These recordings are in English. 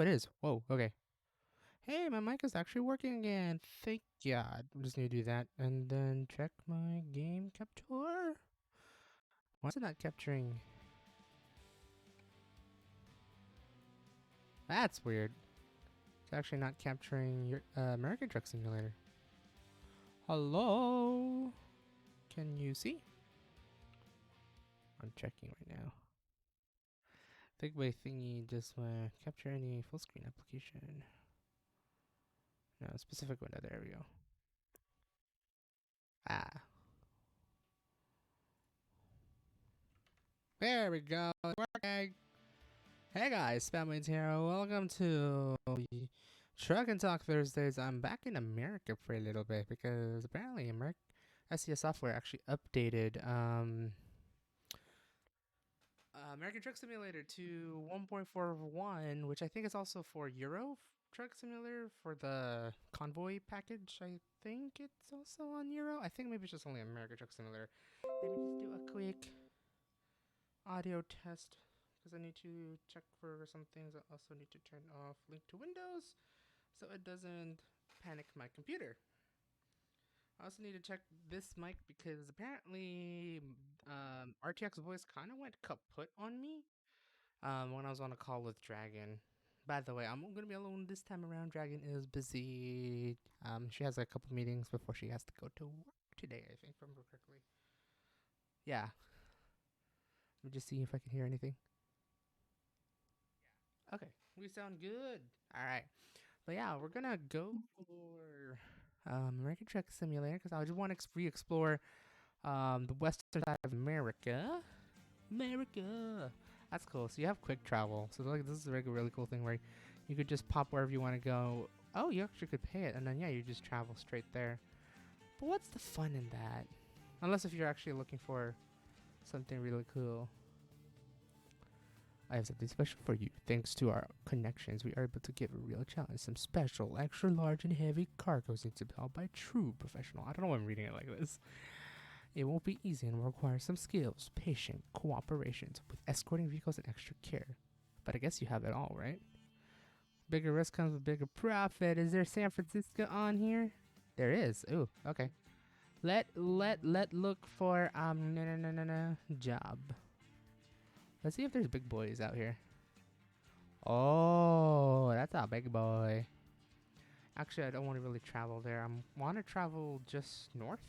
it is. Whoa, okay. Hey, my mic is actually working again. Thank God. I'm just gonna do that and then check my game capture. Why is it not capturing? That's weird. It's actually not capturing your American Truck Simulator. Hello? Can you see? I'm checking right now. Think my thingy just capture any full screen application. No, specific window. There we go. Ah. There we go. It's working. Hey guys, Spamwains here. Welcome to Truck and Talk Thursdays. I'm back in America for a little bit because apparently SCS software actually updated American Truck Simulator to 1.41, which I think is also for Euro Truck Simulator for the Convoy package. I think it's also on Euro. I think maybe it's just only American Truck Simulator. Let me just do a quick audio test because I need to check for some things. I also need to turn off link to Windows so it doesn't panic my computer. I also need to check this mic because apparently RTX voice kind of went kaput on me when I was on a call with Dragon. By the way, I'm going to be alone this time around. Dragon is busy. She has a couple meetings before she has to go to work today, I think, if I remember correctly. Yeah. Let me just see if I can hear anything. Okay, we sound good. All right. But yeah, we're going to go for American Truck Simulator because I just want to re-explore the western side of America. That's cool. So you have quick travel. So like this is a really cool thing where you could just pop wherever you want to go. Oh, you actually could pay it, and then yeah, you just travel straight there. But what's the fun in that? Unless if you're actually looking for something really cool. I have something special for you. Thanks to our connections, we are able to give a real challenge. Some special, extra large and heavy cargoes need to be hauled by a true professional. I don't know why I'm reading it like this. It won't be easy and will require some skills, patience, cooperation with escorting vehicles and extra care. But I guess you have it all, right? Bigger risk comes with bigger profit. Is there San Francisco on here? There is. Ooh, okay. Let look for no job. Let's see if there's big boys out here. Oh, that's a big boy. Actually, I don't want to really travel there. I want to travel just north.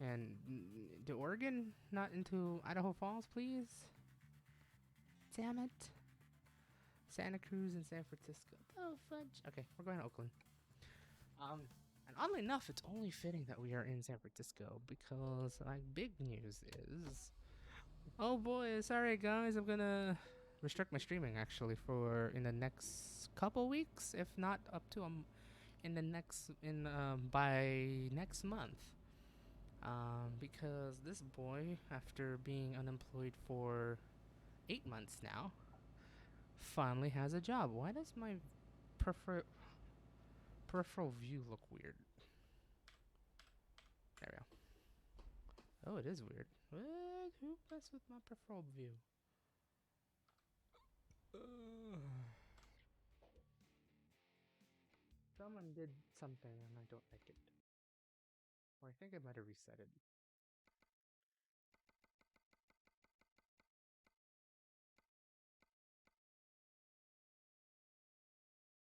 And to Oregon, not into Idaho Falls, please. Damn it. Santa Cruz and San Francisco. Oh, fudge. Okay, we're going to Oakland. And oddly enough, it's only fitting that we are in San Francisco because, like, big news is... Oh boy, sorry guys, I'm gonna restrict my streaming actually for in the next couple weeks, if not up to by next month. Because this boy, after being unemployed for 8 months now, finally has a job. Why does my peripheral view look weird? There we go. Oh, it is weird. What? Who messed with my peripheral view? Someone did something and I don't like it. Or I think I might have reset it.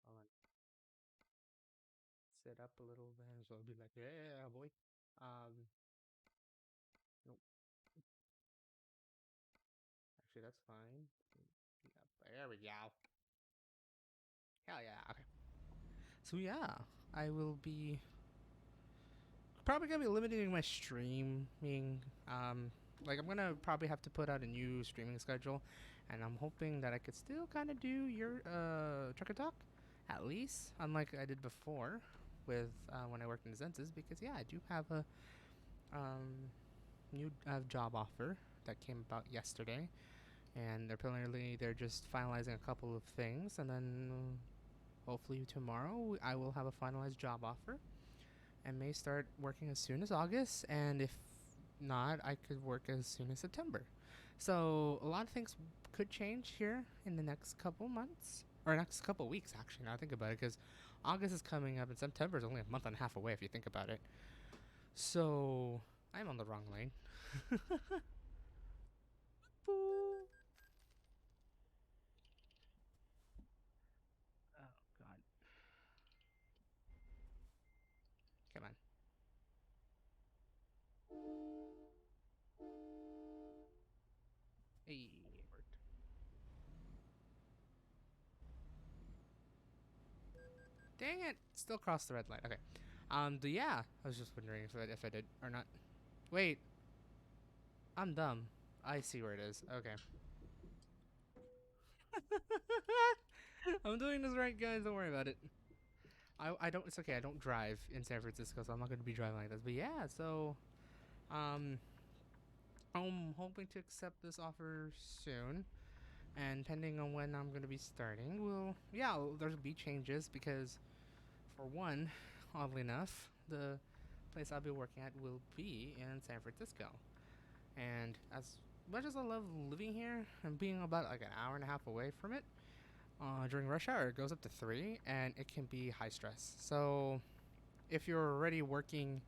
Hold on. Set up a little bit, so I'll be like, yeah, boy. Nope. Actually, that's fine. There we go. Hell yeah. Okay. So yeah, I will be probably gonna be limiting my streaming. Like I'm gonna probably have to put out a new streaming schedule, and I'm hoping that I could still kind of do your Truck and Talk, at least, unlike I did before, with when I worked in the census, because yeah, I do have a new job offer that came about yesterday, and apparently they're just finalizing a couple of things, and then hopefully tomorrow I will have a finalized job offer and may start working as soon as August, and if not, I could work as soon as September. So a lot of things could change here in the next couple months. or next couple weeks actually. Now I think about it, because August is coming up and September is only a month and a half away if you think about it. So I'm on the wrong lane. Boo. Oh God! Come on. Hey, it worked. Dang it! Still crossed the red light. Okay. Yeah, I was just wondering if I did or not. Wait, I'm dumb. I see where it is. Okay. I'm doing this right, guys. Don't worry about it. I don't. It's okay. I don't drive in San Francisco, so I'm not going to be driving like this. But yeah, so um, I'm hoping to accept this offer soon, and depending on when I'm going to be starting, there'll be changes because, for one, oddly enough, the place I'll be working at will be in San Francisco, and as much as I love living here and being about like an hour and a half away from it, during rush hour, it goes up to 3, and it can be high stress. So if you're already working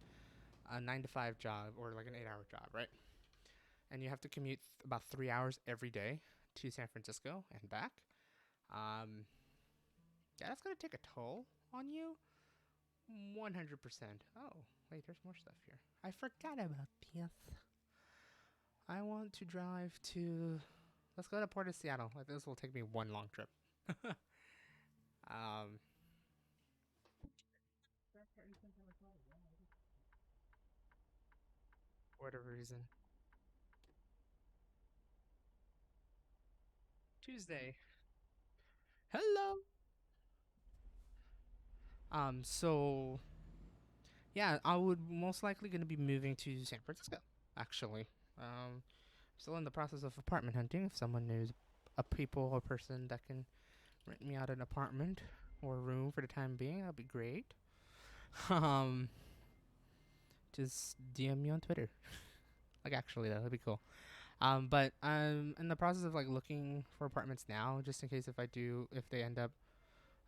a 9 to 5 job or like an 8 hour job, right? And you have to commute about 3 hours every day to San Francisco and back. Um, yeah, that's gonna take a toll on you. 100%. Oh, wait, there's more stuff here. I forgot about this. I want to drive to. Let's go to Port of Seattle. Like, this will take me one long trip. um, for whatever reason. Tuesday. Hello. So yeah, I would most likely gonna be moving to San Francisco. Actually, still in the process of apartment hunting. If someone knows a people or person that can rent me out an apartment or a room for the time being, that'd be great. um, just DM me on Twitter. Like, actually, that'd be cool. But I'm in the process of like looking for apartments now, just in case if they end up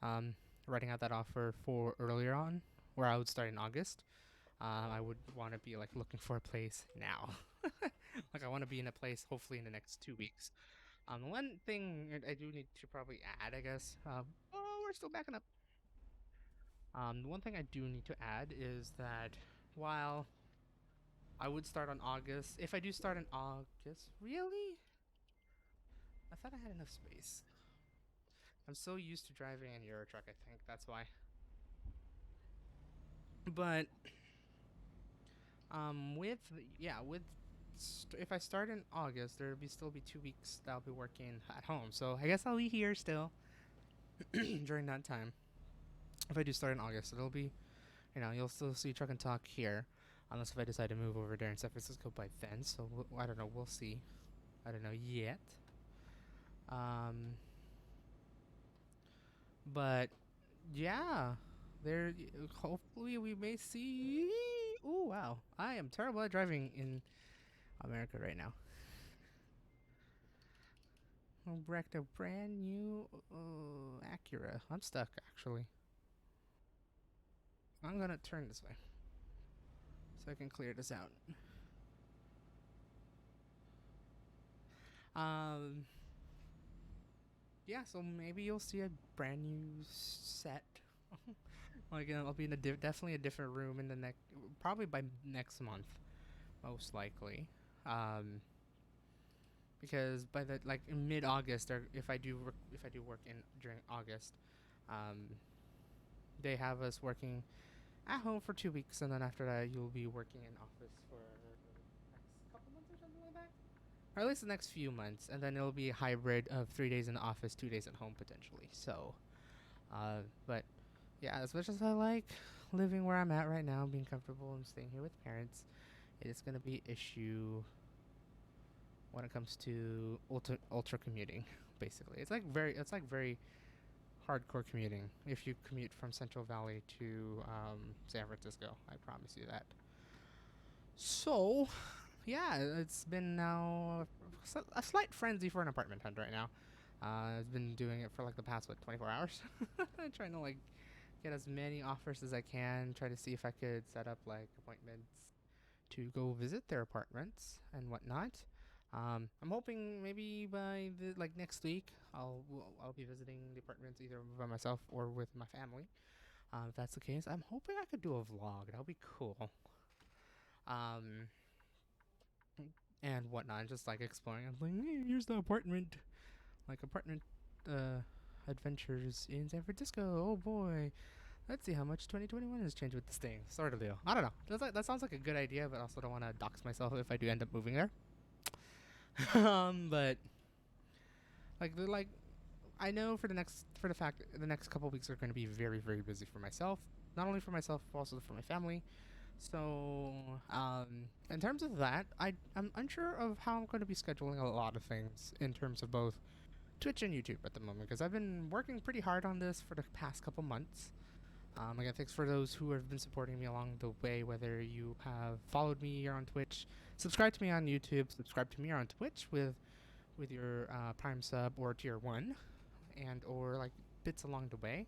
um writing out that offer for earlier on, where I would start in August. I would want to be like looking for a place now. Like, I want to be in a place hopefully in the next 2 weeks. One thing I do need to probably add, I guess. Oh, we're still backing up. The one thing I do need to add is that while I would start on August, if I do start in August, really, I thought I had enough space. I'm so used to driving in Euro truck. I think that's why. But with if I start in August, there'll be still be 2 weeks that I'll be working at home. So I guess I'll be here still during that time. If I do start in August, it'll be, you'll still see Truck and Talk here, unless if I decide to move over there in San Francisco by then. So I don't know. We'll see. I don't know yet. Um, but yeah, there. Hopefully we may see. Oh wow, I am terrible at driving in America right now. I wrecked a brand new Acura. I'm stuck, actually. I'm gonna turn this way so I can clear this out. Um, yeah, so maybe you'll see a brand new set. Like, I'll be in definitely a different room in the next, probably by next month, most likely. Um, because by the like in mid-August, or if I do work in during August, um, they have us working at home for 2 weeks, and then after that, you'll be working in office for the next couple months or something like that, or at least the next few months, and then it'll be a hybrid of 3 days in the office, 2 days at home potentially. So, but yeah, as much as I like living where I'm at right now, being comfortable and staying here with parents, it is gonna be an issue when it comes to ultra commuting. Basically, it's like very hardcore commuting if you commute from Central Valley to San Francisco. I promise you that. So, yeah, it's been now a slight frenzy for an apartment hunt right now. I've been doing it for like the past 24 hours, trying to like get as many offers as I can. Try to see if I could set up like appointments to go visit their apartments and whatnot. I'm hoping maybe by the like next week I'll be visiting the apartments either by myself or with my family. If that's the case, I'm hoping I could do a vlog. That'll be cool. Um, and whatnot, just like exploring. I'm like, hey, here's the apartment, like apartment adventures in San Francisco. Oh boy, let's see how much 2021 has changed with this thing. Sort of deal. I don't know. That sounds like a good idea, but also don't want to dox myself if I do end up moving there. But like I know for the next couple weeks are going to be very very busy for myself. Not only for myself, but also for my family. So, in terms of that, I'm unsure of how I'm going to be scheduling a lot of things in terms of both Twitch and YouTube at the moment, because I've been working pretty hard on this for the past couple months. Again, thanks for those who have been supporting me along the way, whether you have followed me here on Twitch, subscribe to me on YouTube, subscribe to me on Twitch with your Prime sub or Tier 1, and or like bits along the way.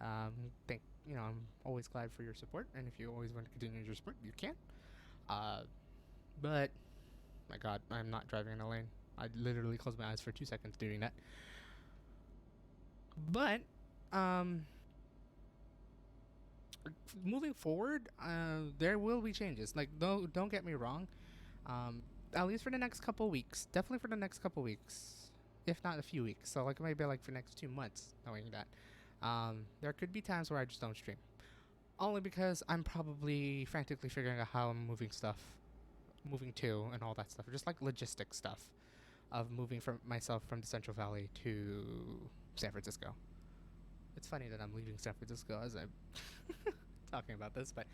I'm always glad for your support, and if you always want to continue your support, you can. But my God, I'm not driving in a lane. I literally closed my eyes for 2 seconds doing that. But moving forward, there will be changes. Like, don't get me wrong. At least for the next couple weeks, definitely for the next couple weeks, if not a few weeks. So like maybe like for the next 2 months, knowing that. There could be times where I just don't stream. Only because I'm probably frantically figuring out how I'm moving to, and all that stuff. Just like logistic stuff of moving from myself from the Central Valley to San Francisco. It's funny that I'm leaving San Francisco as I'm talking about this, but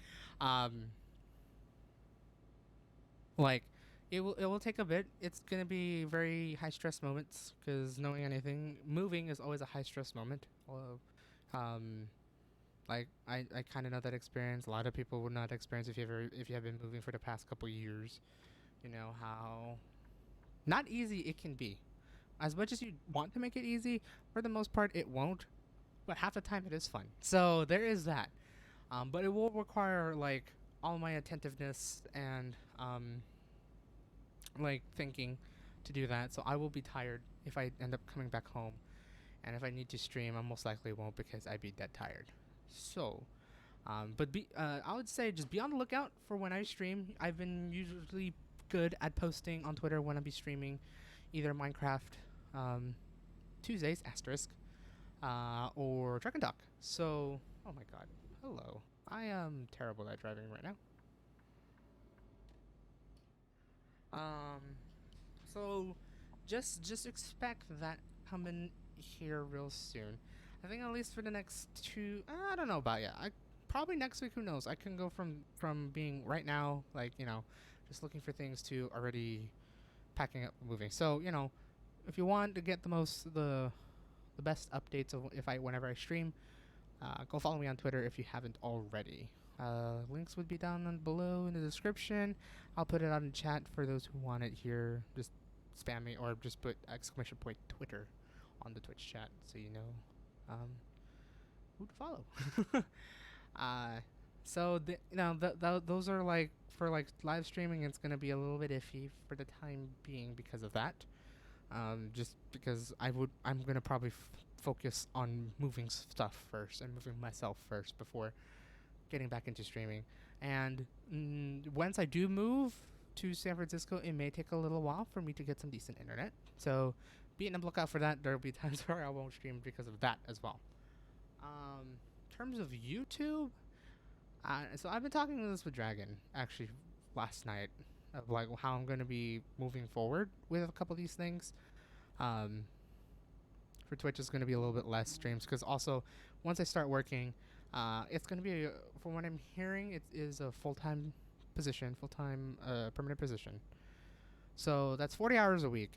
like it will take a bit. It's gonna be very high stress moments because knowing anything, moving is always a high stress moment. Like I kind of know that experience. A lot of people would not experience if you have been moving for the past couple years. You know how not easy it can be. As much as you want to make it easy, for the most part it won't. But half the time it is fun. So there is that. But it will require like all my attentiveness and like thinking to do that. So I will be tired if I end up coming back home. And if I need to stream, I most likely won't because I'd be dead tired. So, I would say just be on the lookout for when I stream. I've been usually good at posting on Twitter when I be streaming, either Minecraft, Tuesdays asterisk, or Truck and Talk. So, oh my God, hello. I am terrible at driving right now. So just expect that coming here real soon. I think at least for the next 2, I don't know about yet. Probably next week, who knows? I can go from being right now, like, just looking for things to already packing up, moving. So, if you want to get the best updates of whenever I stream, go follow me on Twitter if you haven't already. Links would be down below in the description. I'll put it out in chat for those who want it here. Just spam me or just put !Twitter on the Twitch chat so you know who to follow. So those are like for like live streaming. It's gonna be a little bit iffy for the time being because of that. Just because I'm gonna probably focus on moving stuff first and moving myself first before getting back into streaming. And once I do move to San Francisco, it may take a little while for me to get some decent internet. So be on the lookout for that. There will be times where I won't stream because of that as well. In terms of YouTube, so I've been talking to this with Dragon actually last night of like how I'm going to be moving forward with a couple of these things. For Twitch, it's going to be a little bit less streams because also once I start working, it's going to be, from what I'm hearing, it is a full-time position, permanent position. So that's 40 hours a week.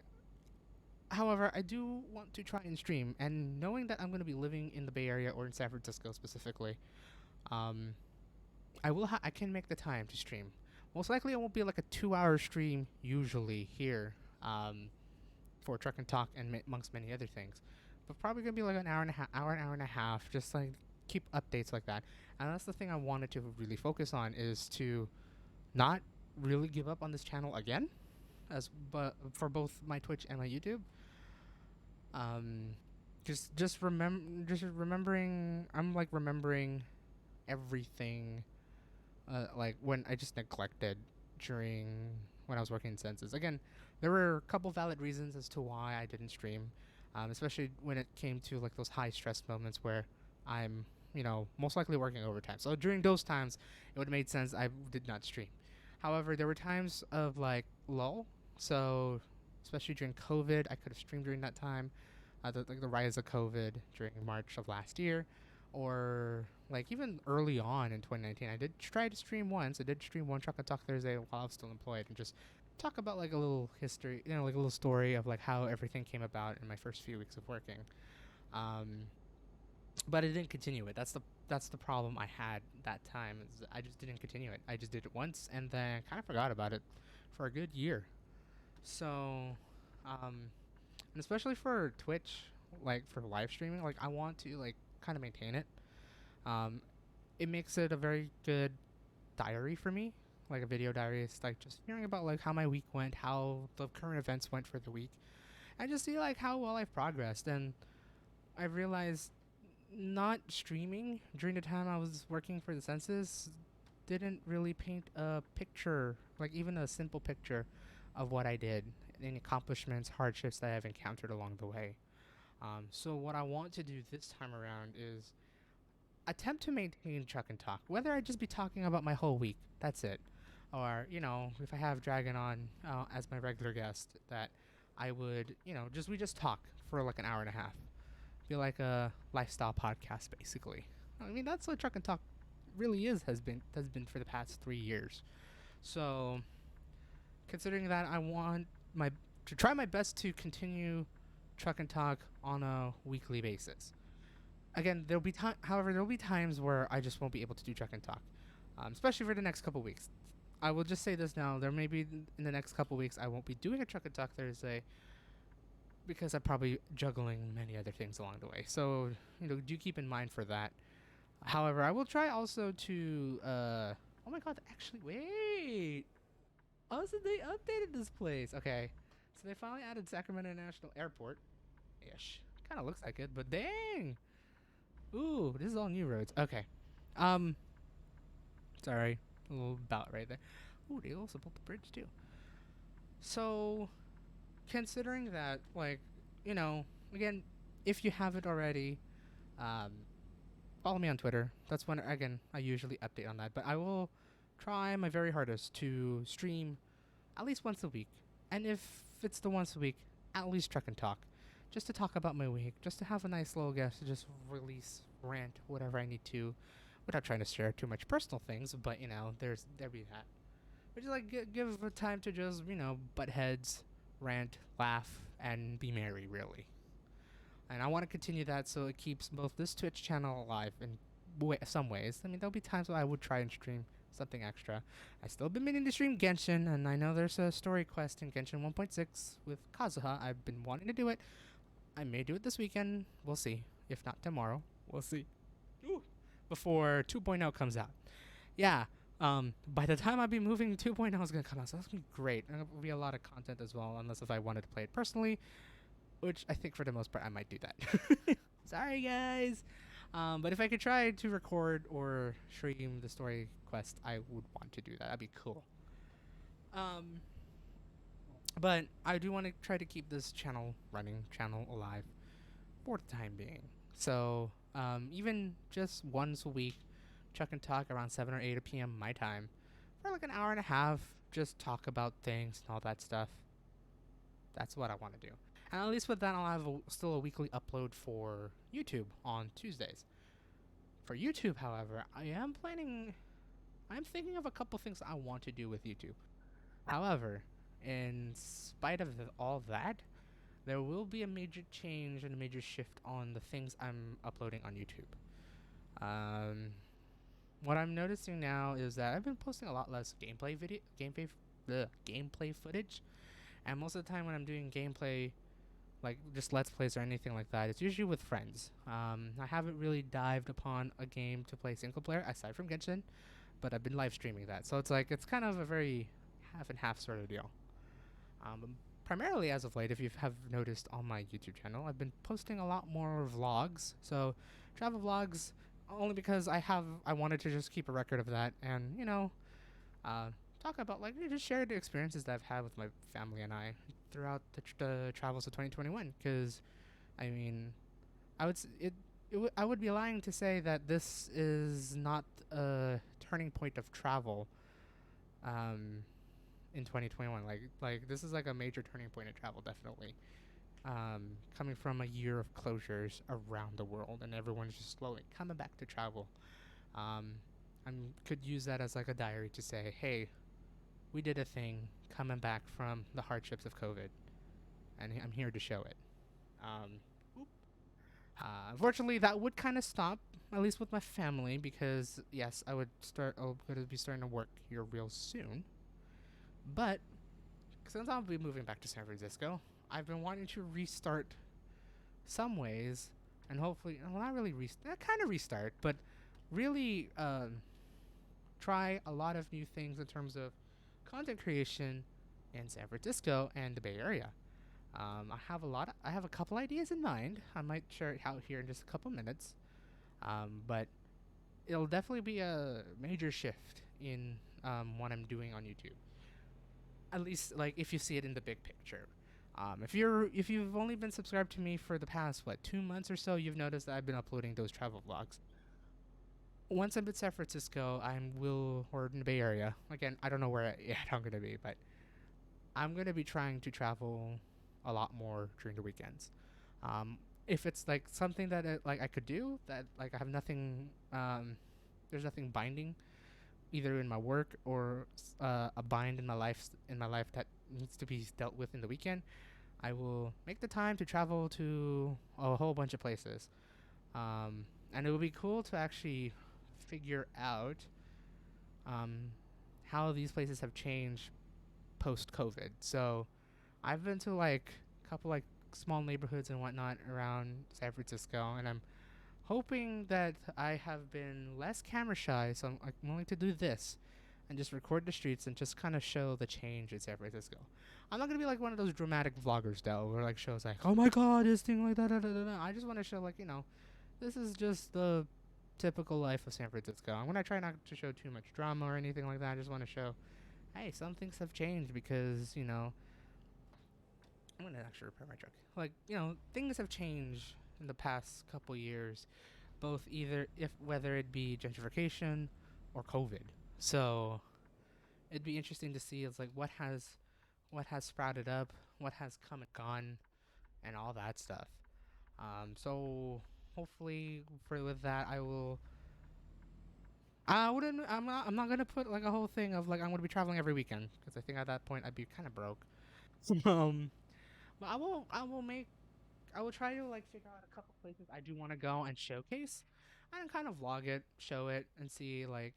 However, I do want to try and stream, and knowing that I'm going to be living in the Bay Area or in San Francisco specifically, I can make the time to stream. Most likely, it won't be like a 2-hour stream usually here. for Truck and Talk and amongst many other things. But probably gonna be like an hour and a half, just like keep updates like that. And that's the thing I wanted to really focus on, is to not really give up on this channel again, as but for both my Twitch and my YouTube. Um, just remembering. I'm like remembering everything, like when I just neglected during when I was working in census. Again, there were a couple valid reasons as to why I didn't stream, especially when it came to like those high stress moments where I'm, most likely working overtime. So during those times, it would have made sense I did not stream. However, there were times of like lull. So especially during COVID, I could have streamed during that time. The rise of COVID during March of last year, or like even early on in 2019, I did try to stream once. I did stream one Truck and Talk Thursday while I was still employed, and just talk about like a little history, like a little story of like how everything came about in my first few weeks of working. Um, but I didn't continue it. That's the problem I had that time. Is I just didn't continue it. I just did it once and then kind of forgot about it for a good year. So, and especially for Twitch, like for live streaming, like I want to like kind of maintain it. Um, it makes it a very good diary for me, like a video diary. It's like just hearing about like how my week went, how the current events went for the week, and just see like how well I've progressed. And I realized not streaming during the time I was working for the census didn't really paint a picture, like even a simple picture of what I did, any accomplishments, hardships that I've encountered along the way. So what I want to do this time around is attempt to maintain Truck and Talk, whether I just be talking about my whole week. That's it. Or, if I have Dragon on as my regular guest, that I would, we just talk for like an hour and a half. Be like a lifestyle podcast, basically. I mean, that's what Truck and Talk really has been for the past 3 years. So, considering that, I want to try my best to continue Truck and Talk on a weekly basis. Again, there'll be times where I just won't be able to do Truck and Talk, especially for the next couple weeks. I will just say this now: there may be in the next couple weeks I won't be doing a Truck and Talk Thursday because I'm probably juggling many other things along the way. So do keep in mind for that. However, I will try also to. Oh my God! Actually, wait. Oh, so they updated this place. Okay, so they finally added Sacramento International Airport. Ish. Kind of looks like it, but dang. Ooh, this is all new roads. Okay. Um. Sorry, a little bout right there. Ooh, they also built the bridge too. So, considering that, like, again, if you haven't already, um, follow me on Twitter. That's when, again, I usually update on that. But I will try my very hardest to stream at least once a week. And if it's the once a week, at least Truck and Talk. Just to talk about my week. Just to have a nice little guest to just release, rant, whatever I need to. Without trying to share too much personal things. But, there be that. But just, like, give a time to just, butt heads, rant, laugh, and be merry, really. And I want to continue that so it keeps both this Twitch channel alive in some ways. I mean, there'll be times where I would try and stream something extra. I still been meaning to stream Genshin, and I know there's a story quest in Genshin 1.6 with Kazuha. I've been wanting to do it. I may do it this weekend. We'll see. If not tomorrow, we'll see. Ooh. Before 2.0 comes out. Yeah. By the time I be moving, 2.0 is going to come out, so that's going to be great. And there'll be a lot of content as well, unless if I wanted to play it personally, which I think for the most part I might do that. Sorry, guys. But if I could try to record or stream the story quest, I would want to do that. That'd be cool. But I do want to try to keep this channel alive for the time being. So, even just once a week, Chuck and Talk around 7 or 8 p.m. my time for like an hour and a half, just talk about things and all that stuff. That's what I want to do. And at least with that, I'll have still a weekly upload for YouTube on Tuesdays. For YouTube, however, I'm thinking of a couple things I want to do with YouTube. However, in spite of all that, there will be a major change and a major shift on the things I'm uploading on YouTube. What I'm noticing now is that I've been posting a lot less gameplay footage, and most of the time when I'm doing gameplay, like just let's plays or anything like that, it's usually with friends. I haven't really dived upon a game to play single player aside from Genshin, but I've been live streaming that, so it's like it's kind of a very half and half sort of deal. Primarily as of late, if you have noticed on my YouTube channel, I've been posting a lot more vlogs. So travel vlogs, only because I wanted to just keep a record of that, and uh, talk about like just share the experiences that I've had with my family and I throughout the travels of 2021. Because I mean, I would I would be lying to say that this is not a turning point of travel. Um, in 2021, like this is like a major turning point in travel, definitely. Coming from a year of closures around the world, and everyone's just slowly coming back to travel. Um, I could use that as like a diary to say, hey, we did a thing coming back from the hardships of COVID, and I'm here to show it. Um, Unfortunately, that would kind of stop, at least with my family, because yes, I'm going to be starting to work here real soon. But since I'll be moving back to San Francisco, I've been wanting to restart some ways, and hopefully, well, not really restart, kind of restart, but really try a lot of new things in terms of content creation in San Francisco and the Bay Area. I have a couple ideas in mind. I might share it out here in just a couple minutes, but it'll definitely be a major shift in what I'm doing on YouTube. At least, like if you see it in the big picture. If you've only been subscribed to me for the past 2 months or so, you've noticed that I've been uploading those travel vlogs. Once I'm in San Francisco, or in the Bay Area. Again, I don't know where yet I'm gonna be, but I'm gonna be trying to travel a lot more during the weekends. If it's like something that like I could do, that like I have nothing, there's nothing binding, either in my work or a bind in my life that needs to be dealt with in the weekend. I will make the time to travel to a whole bunch of places. And it would be cool to actually figure out um, how these places have changed post COVID. So I've been to like a couple like small neighborhoods and whatnot around San Francisco, and I'm hoping that I have been less camera shy. So I'm willing to do this and just record the streets and just kind of show the change in San Francisco. I'm not gonna be like one of those dramatic vloggers though, where like shows like, oh my god, this thing like that. I just want to show like this is just the typical life of San Francisco. I'm gonna try not to show too much drama or anything like that. I just want to show, hey, some things have changed because I'm gonna actually repair my truck. Like things have changed in the past couple years, both either if whether it be gentrification or COVID. So it'd be interesting to see is like what has sprouted up, what has come and gone, and all that stuff. So hopefully for with that, I will. I wouldn't. I'm not. I'm not gonna put like a whole thing of like I'm gonna be traveling every weekend because I think at that point I'd be kind of broke. um, but I will. I will make. I will try to like figure out a couple places I do want to go and showcase, and kind of vlog it, show it, and see like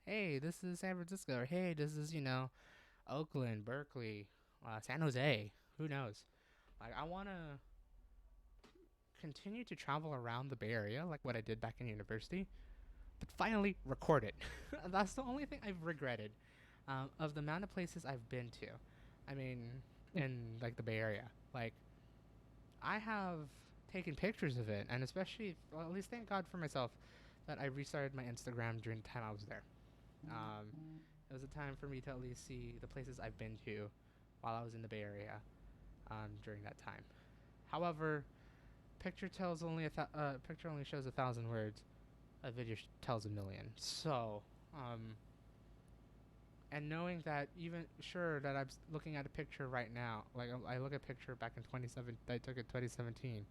hey, this is San Francisco, or hey, this is Oakland, Berkeley, San Jose. Who knows? Like I want to continue to travel around the Bay Area, like what I did back in university, but finally record it. That's the only thing I've regretted of the amount of places I've been to. I mean, in like the Bay Area, like I have taken pictures of it, and especially, well, at least thank God for myself that I restarted my Instagram during the time I was there. Um, it was a time for me to at least see the places I've been to while I was in the Bay Area during that time. However, picture only shows 1,000 words. A video tells a million. So, and knowing that even sure that I'm looking at a picture right now, like I look at a picture back in 27, I took in 2017.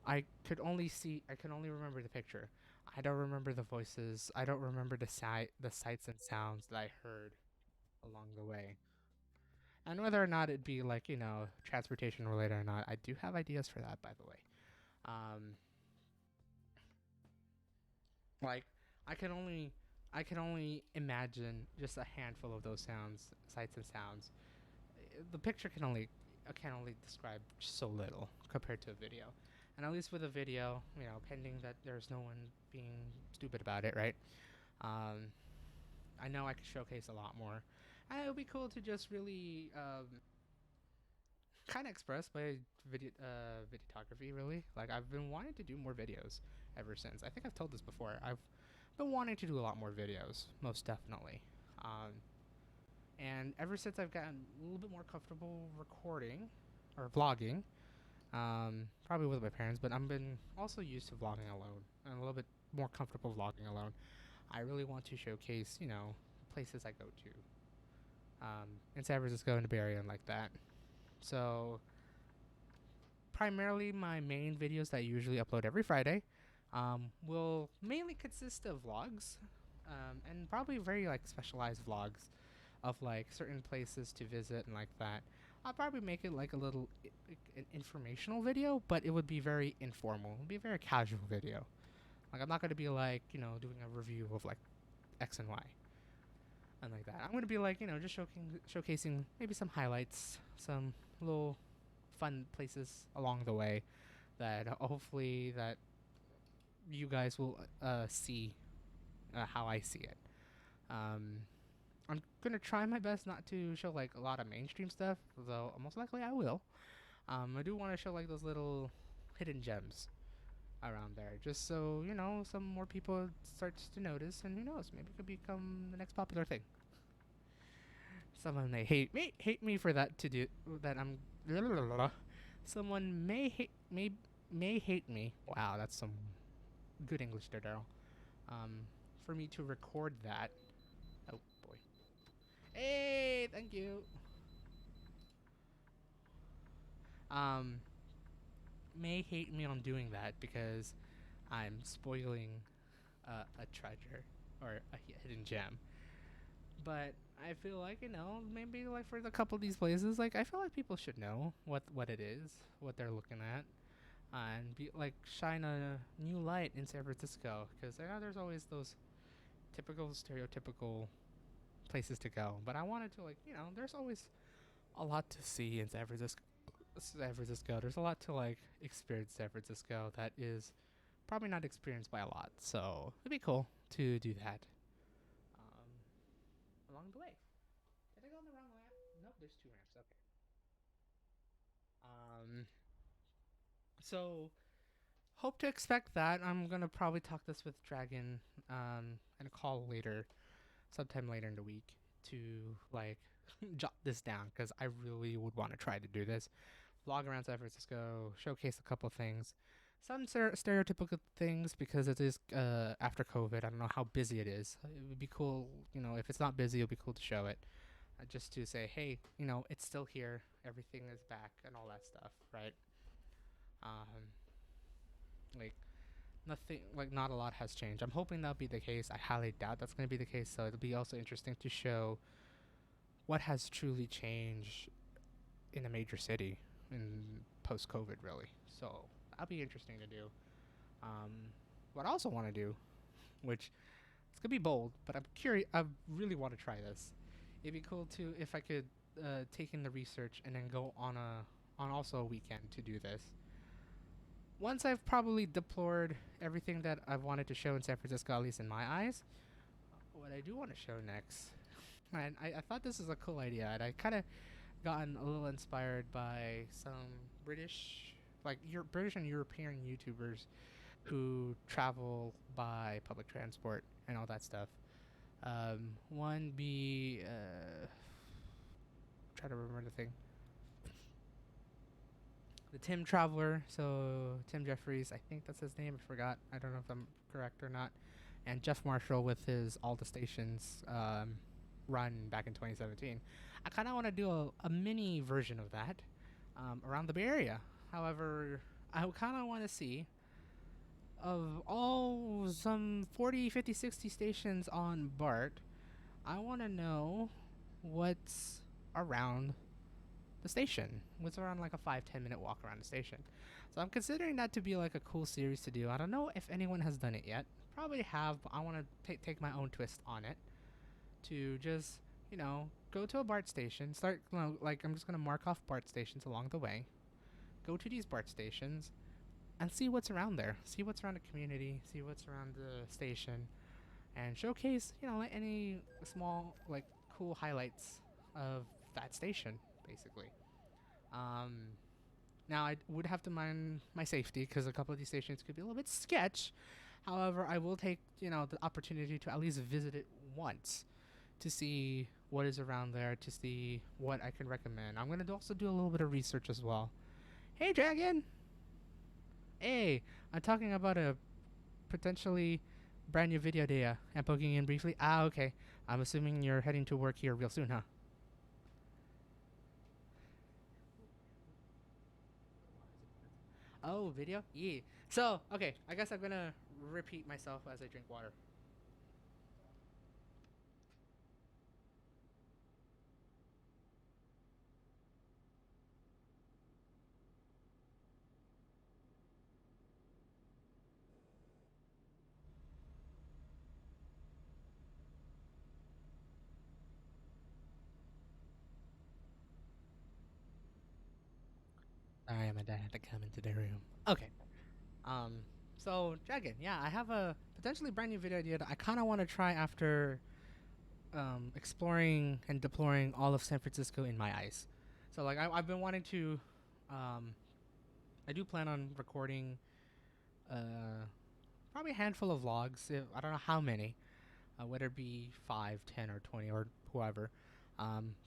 I could only remember the picture. I don't remember the voices. I don't remember the sights and sounds that I heard along the way. And whether or not it be like transportation related or not, I do have ideas for that, by the way. Um, like I can only I can only imagine just a handful of those sights and sounds. The picture can only can only describe so little compared to a video. And at least with a video, pending that there's no one being stupid about it, right? Um, I know I could showcase a lot more. And it would be cool to just really kind of express my videography, really. Like, I've been wanting to do more videos ever since. I think I've told this before. I've been wanting to do a lot more videos, most definitely. And ever since I've gotten a little bit more comfortable recording or vlogging, probably with my parents, but I've been also used to vlogging alone and a little bit more comfortable vlogging alone. I really want to showcase, places I go to in San Francisco and the Bay Area and like that. So primarily my main videos that I usually upload every Friday will mainly consist of vlogs and probably very like specialized vlogs of like certain places to visit and like that. I'll probably make it like a little an informational video, but it would be very informal. It would be a very casual video. Like, I'm not going to be like, doing a review of like X and Y and like that. I'm going to be like, just showcasing maybe some highlights, some little fun places along the way that hopefully that you guys will see how I see it. I'm gonna try my best not to show like a lot of mainstream stuff, though most likely I will. I do want to show like those little hidden gems around there, just so some more people starts to notice, and who knows, maybe it could become the next popular thing. Someone may hate me for that to do that. Someone may hate me. Wow, that's some good English there, Daryl. For me to record that. Oh boy. Hey, thank you. Um, may hate me on doing that because I'm spoiling a treasure or a hidden gem. But I feel like maybe like for a couple of these places, like I feel like people should know what it is, what they're looking at, and be like shine a new light in San Francisco, because I know there's always those typical stereotypical places to go, but I wanted to like there's always a lot to see in San Francisco. There's a lot to like experience San Francisco that is probably not experienced by a lot. So it'd be cool to do that along the way. Did I go on the wrong ramp? Nope, there's two ramps. Okay. Um, so hope to expect that. I'm gonna probably talk this with Dragon and a call later, sometime later in the week, to like jot this down, because I really would want to try to do this. Vlog around San Francisco, showcase a couple things, some stereotypical things, because it is after COVID. I don't know how busy it is. It would be cool, if it's not busy, it would be cool to show it, just to say, hey, it's still here, everything is back, and all that stuff, right? Um, like nothing, like not a lot has changed. I'm hoping that'll be the case. I highly doubt that's going to be the case. So it'll be also interesting to show what has truly changed in a major city in post COVID, really. So that'll be interesting to do. Um, what I also want to do, which it's gonna be bold, but I'm curious. I really want to try this. It'd be cool to if I could take in the research and then go on also a weekend to do this. Once I've probably deplored everything that I've wanted to show in San Francisco, at least in my eyes, what I do want to show next, and I thought this was a cool idea, and I kind of gotten a little inspired by some British and European YouTubers who travel by public transport and all that stuff. One be try to remember the thing. The Tim Traveler, so Tim Jeffries, I think that's his name. I forgot. I don't know if I'm correct or not. And Jeff Marshall with his All the Stations run back in 2017. I kind of want to do a mini version of that around the Bay Area. However, I kind of want to see of all some 40, 50, 60 stations on BART, I want to know what's around the station. What's around like a 5-10 minute walk around the station. So I'm considering that to be like a cool series to do. I don't know if anyone has done it yet. Probably have, but I want to take my own twist on it to just, go to a BART station. Start, like, I'm just gonna mark off BART stations along the way. Go to these BART stations and see what's around there. See what's around the community. See what's around the station, and showcase, like any small, like, cool highlights of that station, basically. Um, Now, I would have to mind my safety because a couple of these stations could be a little bit sketch. However, I will take, the opportunity to at least visit it once to see what is around there, to see what I can recommend. I'm going to also do a little bit of research as well. Hey, Dragon! Hey, I'm talking about a potentially brand new video idea. I'm poking in briefly. Ah, okay. I'm assuming you're heading to work here real soon, huh? Oh, video? Yeah. So, okay, I guess I'm gonna repeat myself as I drink water. Sorry, my dad had to come into the room. Okay. Um, so Dragon, yeah, I have a potentially brand new video idea that I kind of want to try after exploring and deploring all of San Francisco in my eyes. So like I've been wanting to, um, I do plan on recording probably a handful of vlogs. I don't know how many, whether it be 5, 10, or 20, or whoever.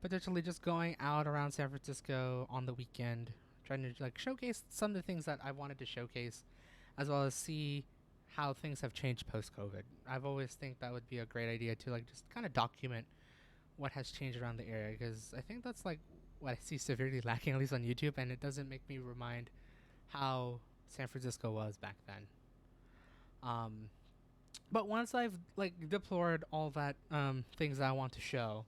Potentially just going out around San Francisco on the weekend, trying to like showcase some of the things that I wanted to showcase, as well as see how things have changed post COVID. I've always think that would be a great idea to like just kind of document what has changed around the area, because I think that's like what I see severely lacking, at least on YouTube, and it doesn't make me remind how San Francisco was back then. Um, but once I've like deplored all that things that I want to show,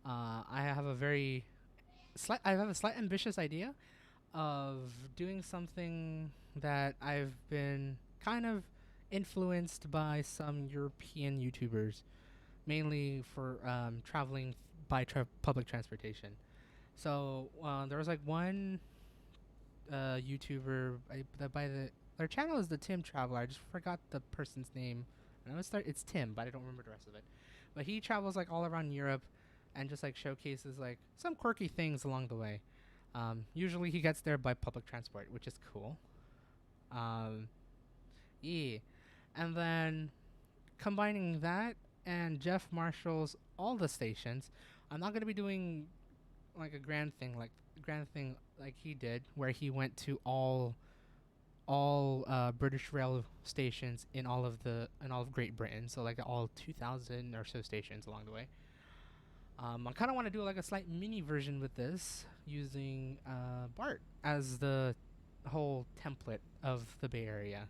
I have a slight ambitious idea of doing something that I've been kind of influenced by some European YouTubers, mainly for traveling by public transportation. So there was like one YouTuber by their channel is the Tim Traveler. I just forgot the person's name. And I'm gonna start. It's Tim, but I don't remember the rest of it. But he travels like all around Europe, and just like showcases like some quirky things along the way. Usually he gets there by public transport, which is cool. Um, yeah, and then combining that and Jeff Marshall's all the stations, I'm not gonna be doing like a grand thing like he did, where he went to all British rail stations in all of Great Britain, so like all 2,000 or so stations along the way. I kind of want to do like a slight mini version with this, using BART as the whole template of the Bay Area.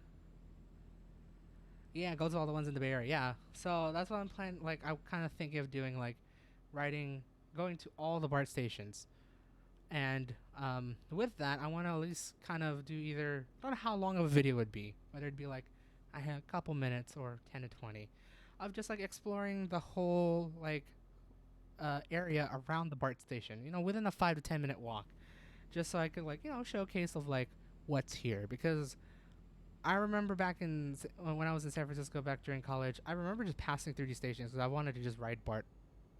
Yeah, go to all the ones in the Bay Area. Yeah, so that's what I'm planning. Like, I kind of thinking of doing like riding, going to all the BART stations, and with that, I want to at least kind of do either, I don't know how long of a video would be, whether it'd be like I have a couple minutes or 10 to 20, of just like exploring the whole like area around the BART station. Within a 5 to 10 minute walk, just so I could like showcase of like what's here, because I remember back when I was in San Francisco back during college, I remember just passing through these stations because I wanted to just ride BART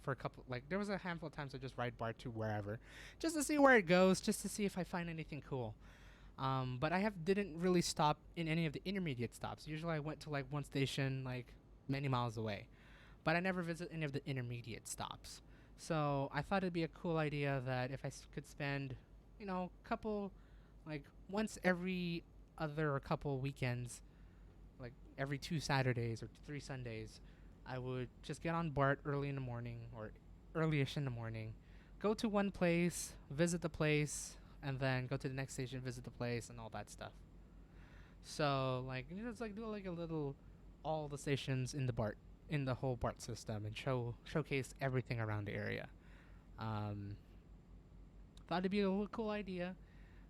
for a couple. Like there was a handful of times I just ride BART to wherever, just to see where it goes, just to see if I find anything cool. But I didn't really stop in any of the intermediate stops. Usually I went to like one station like many miles away, but I never visit any of the intermediate stops. So I thought it'd be a cool idea that if I could spend, couple, like once every other or couple weekends, like every 2 Saturdays or 3 Sundays, I would just get on BART early in the morning or early-ish in the morning, go to one place, visit the place, and then go to the next station, visit the place, and all that stuff. So like just like do like a little all the stations in the whole BART system, and showcase everything around the area. Um, Thought it'd be a cool idea.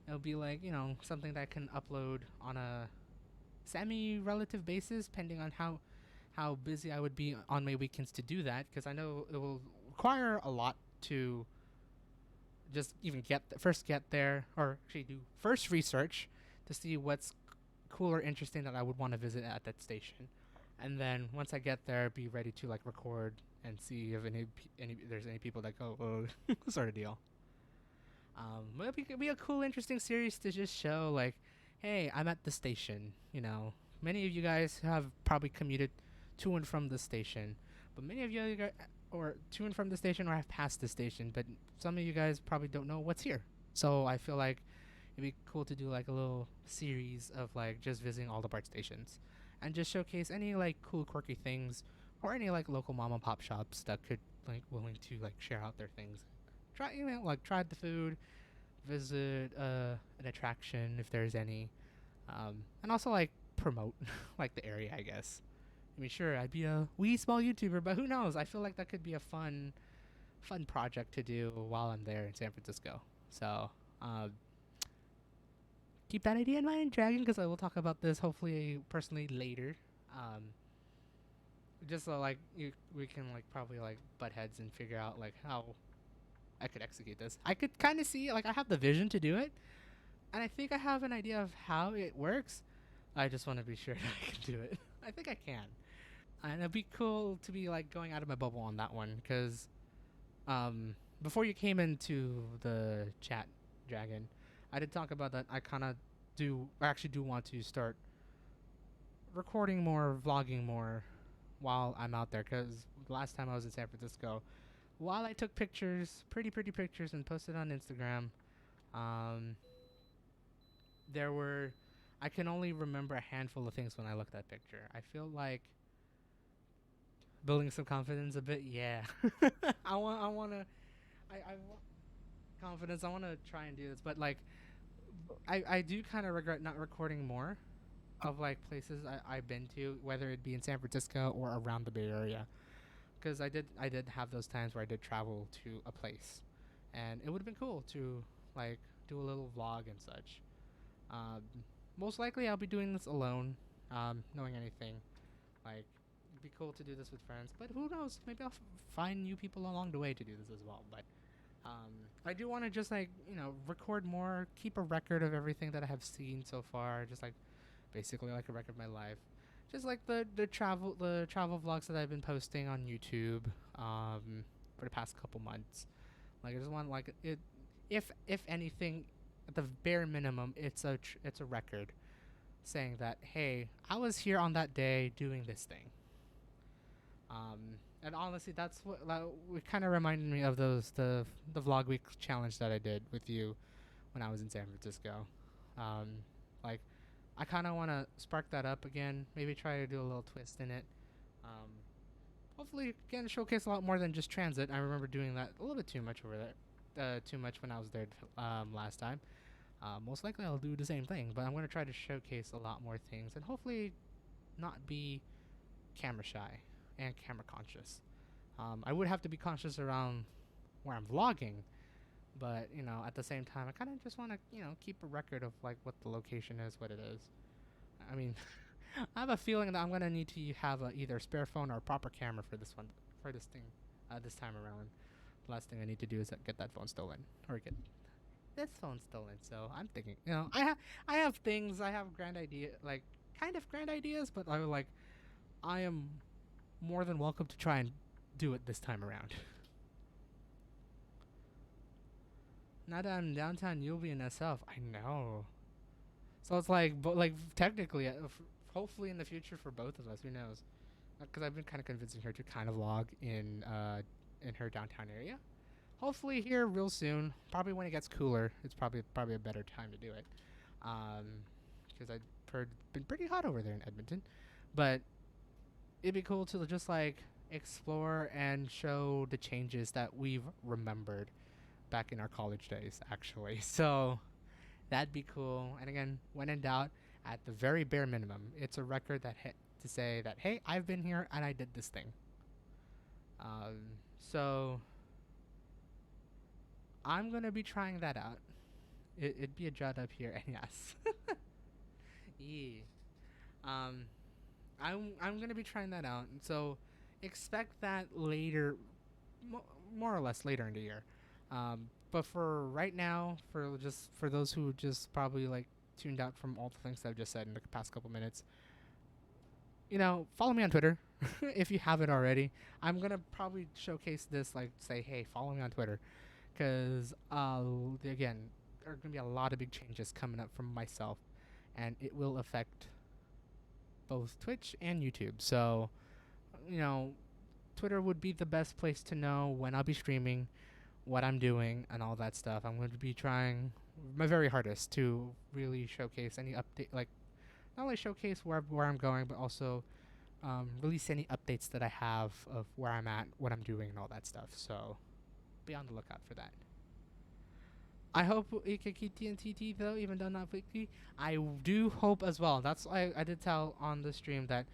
It'll be like something that I can upload on a semi-relative basis, depending on how busy I would be on my weekends to do that, because I know it will require a lot to just even get there, or actually do first research to see what's cool or interesting that I would want to visit at that station, and then once I get there, be ready to like record and see if any there's any people that go, oh, sort of deal. It'd be a cool, interesting series to just show like, hey, I'm at the station. You know, many of you guys have probably commuted to and from the station, but many of you guys, or to and from the station, or have passed the station, but some of you guys probably don't know what's here. So I feel like it'd be cool to do like a little series of like just visiting all the BART stations, and just showcase any like cool, quirky things, or any like local mom and pop shops that could like willing to like share out their things. Try like try the food, visit an attraction if there's any, and also like promote like the area, I guess. I mean, sure, I'd be a wee small YouTuber, but who knows? I feel like that could be a fun project to do while I'm there in San Francisco. So um, keep that idea in mind, Dragon, because I will talk about this hopefully personally later. Um, just so like we can like probably like butt heads and figure out like how I could execute this. I could kind of see like I have the vision to do it, and I think I have an idea of how it works. I just want to be sure that I can do it. I think I can, and it'd be cool to be like going out of my bubble on that one because before you came into the chat, Dragon, I did talk about that. I actually do want to start recording more, vlogging more while I'm out there. Because the last time I was in San Francisco, while I took pictures, pretty pictures, and posted on Instagram, um, there were I can only remember a handful of things when I looked at that picture. I feel like building some confidence a bit. Yeah, I want to. I want confidence. I want to try and do this, but like I do kind of regret not recording more of like places I've been to, whether it be in San Francisco or around the Bay Area, because I did have those times where I did travel to a place, and it would have been cool to like do a little vlog and such. Um, Most likely I'll be doing this alone, knowing anything. Like it'd be cool to do this with friends, but who knows? Maybe I'll find new people along the way to do this as well. But I do want to just like record more, keep a record of everything that I have seen so far, just like basically like a record of my life, just like the travel vlogs that I've been posting on YouTube for the past couple months. Like I just want like it, if anything, at the bare minimum, it's a record saying that hey, I was here on that day doing this thing. And honestly, that's what kind of reminded me of the vlog week challenge that I did with you when I was in San Francisco. Um, like, I kind of want to spark that up again. Maybe try to do a little twist in it. Um, Hopefully, again, showcase a lot more than just transit. I remember doing that a little bit too much over there. Too much when I was there last time. Most likely, I'll do the same thing, but I'm going to try to showcase a lot more things and hopefully not be camera shy and camera conscious. I would have to be conscious around where I'm vlogging, but at the same time, I kind of just want to keep a record of like what the location is, what it is. I mean, I have a feeling that I'm gonna need to have either a spare phone or a proper camera for this one, for this thing, this time around. The last thing I need to do is get that phone stolen or get this phone stolen. So I'm thinking, I have things, I have grand idea, like kind of grand ideas, but I am more than welcome to try and do it this time around. Now that I'm downtown, you'll be in SF. I know. So it's like, but like technically, hopefully in the future for both of us, who knows? Because I've been kind of convincing her to kind of log in her downtown area. Hopefully here real soon. Probably when it gets cooler, it's probably a better time to do it. Because I've heard been pretty hot over there in Edmonton, but it'd be cool to just like explore and show the changes that we've remembered back in our college days, actually. So that'd be cool. And again, when in doubt, at the very bare minimum, it's a record that to say that hey, I've been here and I did this thing. So I'm gonna be trying that out. It'd be a jot up here, and yes, yeah. Um, I'm gonna be trying that out. And so expect that later. more or less later in the year. But for right now, for those who just probably like tuned out from all the things that I've just said in the past couple minutes, follow me on Twitter if you haven't already. I'm gonna probably showcase this, like say, hey, follow me on Twitter, because again, there are gonna be a lot of big changes coming up from myself, and it will affect both Twitch and YouTube. So, you know, Twitter would be the best place to know when I'll be streaming, what I'm doing, and all that stuff. I'm going to be trying my very hardest to really showcase any update, like not only showcase where I'm going, but also release any updates that I have of where I'm at, what I'm doing, and all that stuff. So be on the lookout for that. I hope it can keep TNTT though, even though not weekly. I do hope as well. That's why I did tell on the stream that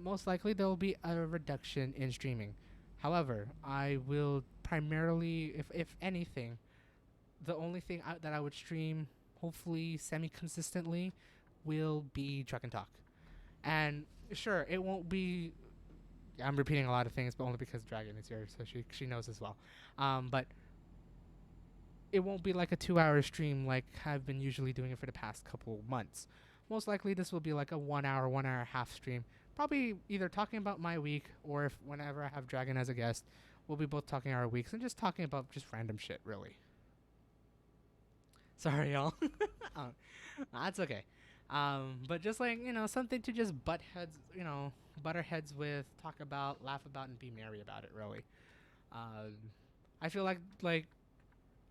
most likely there will be a reduction in streaming. However, I will primarily, if anything, the only thing that I would stream, hopefully semi-consistently, will be Truck and Talk. And sure, it won't be. I'm repeating a lot of things, but only because Dragon is here, so she knows as well. But it won't be like a 2-hour stream like I've been usually doing it for the past couple months. Most likely, this will be like a 1 hour, 1 hour and a half stream. Probably either talking about my week, or if whenever I have Dragon as a guest, we'll be both talking our weeks and just talking about just random shit, really. Sorry, y'all. That's okay. But just like, something to just butter heads with, talk about, laugh about, and be merry about it, really. I feel like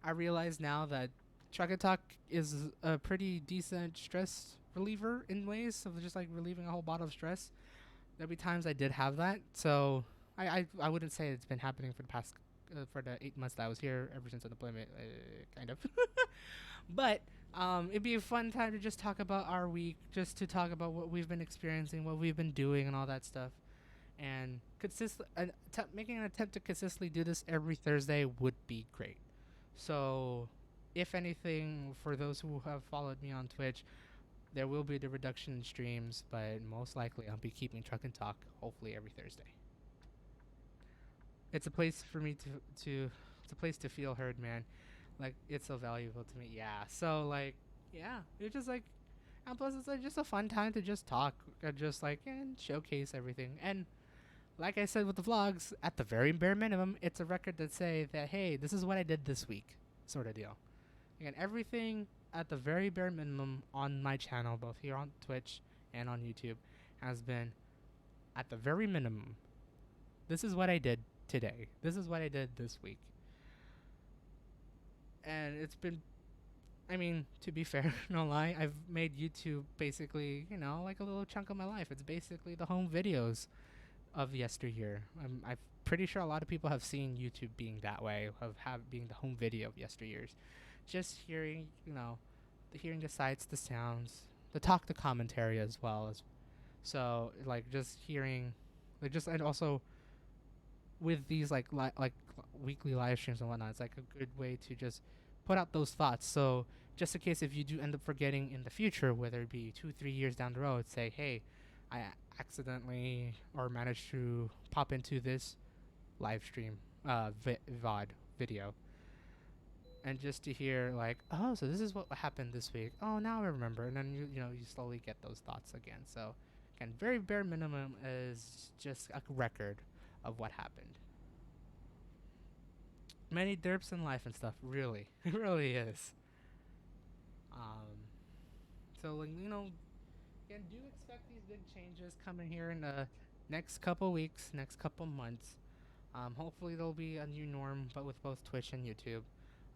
I realize now that Truck and Talk is a pretty decent stress reliever in ways of just like relieving a whole bottle of stress. There'll be times I did have that, so I wouldn't say it's been happening for the past for the 8 months that I was here, ever since unemployment, kind of. But it'd be a fun time to just talk about our week, just to talk about what we've been experiencing, what we've been doing, and all that stuff. And making an attempt to consistently do this every Thursday would be great. So, if anything, for those who have followed me on Twitch, there will be the reduction in streams, but most likely I'll be keeping Truck and Talk hopefully every Thursday. It's a place for me to it's a place to feel heard, man. Like, it's so valuable to me. Yeah. So like, yeah, it's just like, and plus it's like just a fun time to just talk, just like, and showcase everything. And like I said with the vlogs, at the very bare minimum, it's a record that say that, hey, this is what I did this week, sort of deal. Again, everything at the very bare minimum on my channel, both here on Twitch and on YouTube, has been at the very minimum. This is what I did today. This is what I did this week. And it's been, I mean, to be fair, no lie, I've made YouTube basically, like a little chunk of my life. It's basically the home videos of yesteryear. I'm pretty sure a lot of people have seen YouTube being that way, of being the home video of yesteryears. Just hearing, hearing the sights, the sounds, the talk, the commentary as well as. So like just hearing, and also with these like weekly live streams and whatnot, it's like a good way to just put out those thoughts. So just in case if you do end up forgetting in the future, whether it be 2-3 years down the road, say, hey, I accidentally or managed to pop into this live stream VOD video, and just to hear like, oh, so this is what happened this week. Oh, now I remember. And then you slowly get those thoughts again. So again, very bare minimum is just a record of what happened. Many derps in life and stuff, really. It really is. So again, do expect these big changes coming here in the next couple weeks, next couple months. Hopefully there'll be a new norm, but with both Twitch and YouTube.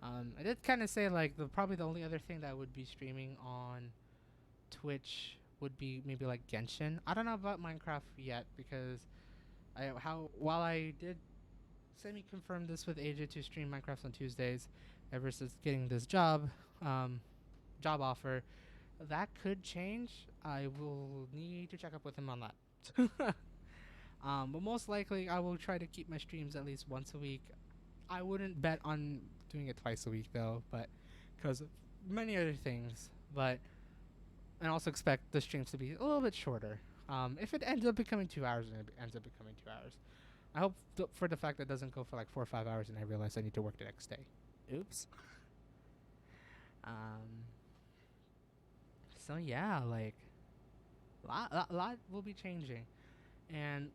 I did kind of say like probably the only other thing that I would be streaming on Twitch would be maybe like Genshin. I don't know about Minecraft yet, because while I did semi-confirm this with AJ to stream Minecraft on Tuesdays, ever since getting this job offer, that could change. I will need to check up with him on that. But most likely, I will try to keep my streams at least once a week. I wouldn't bet on doing it twice a week though, but because of many other things. But and also expect the streams to be a little bit shorter. If it ends up becoming 2 hours, then it ends up becoming 2 hours. I hope for the fact that it doesn't go for like 4 or 5 hours and I realize I need to work the next day. Oops. Um. So yeah, like lot will be changing, and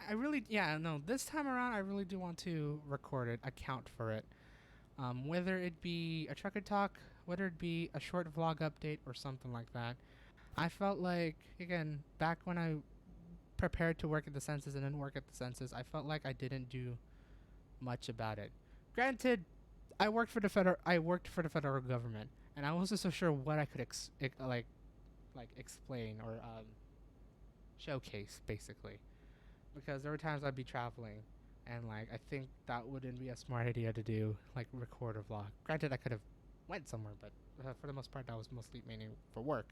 I really yeah no this time around I really do want to record it, account for it. Whether it be a trucker talk, whether it be a short vlog update or something like that. I felt like again back when I prepared to work at the census and then work at the census, I felt like I didn't do much about it. Granted, I worked for the federal government, and I wasn't so sure what I could like explain or showcase basically, because there were times I'd be traveling, and like I think that wouldn't be a smart idea to do, like record a vlog. Granted, I could have went somewhere, but for the most part, that was mostly mainly for work.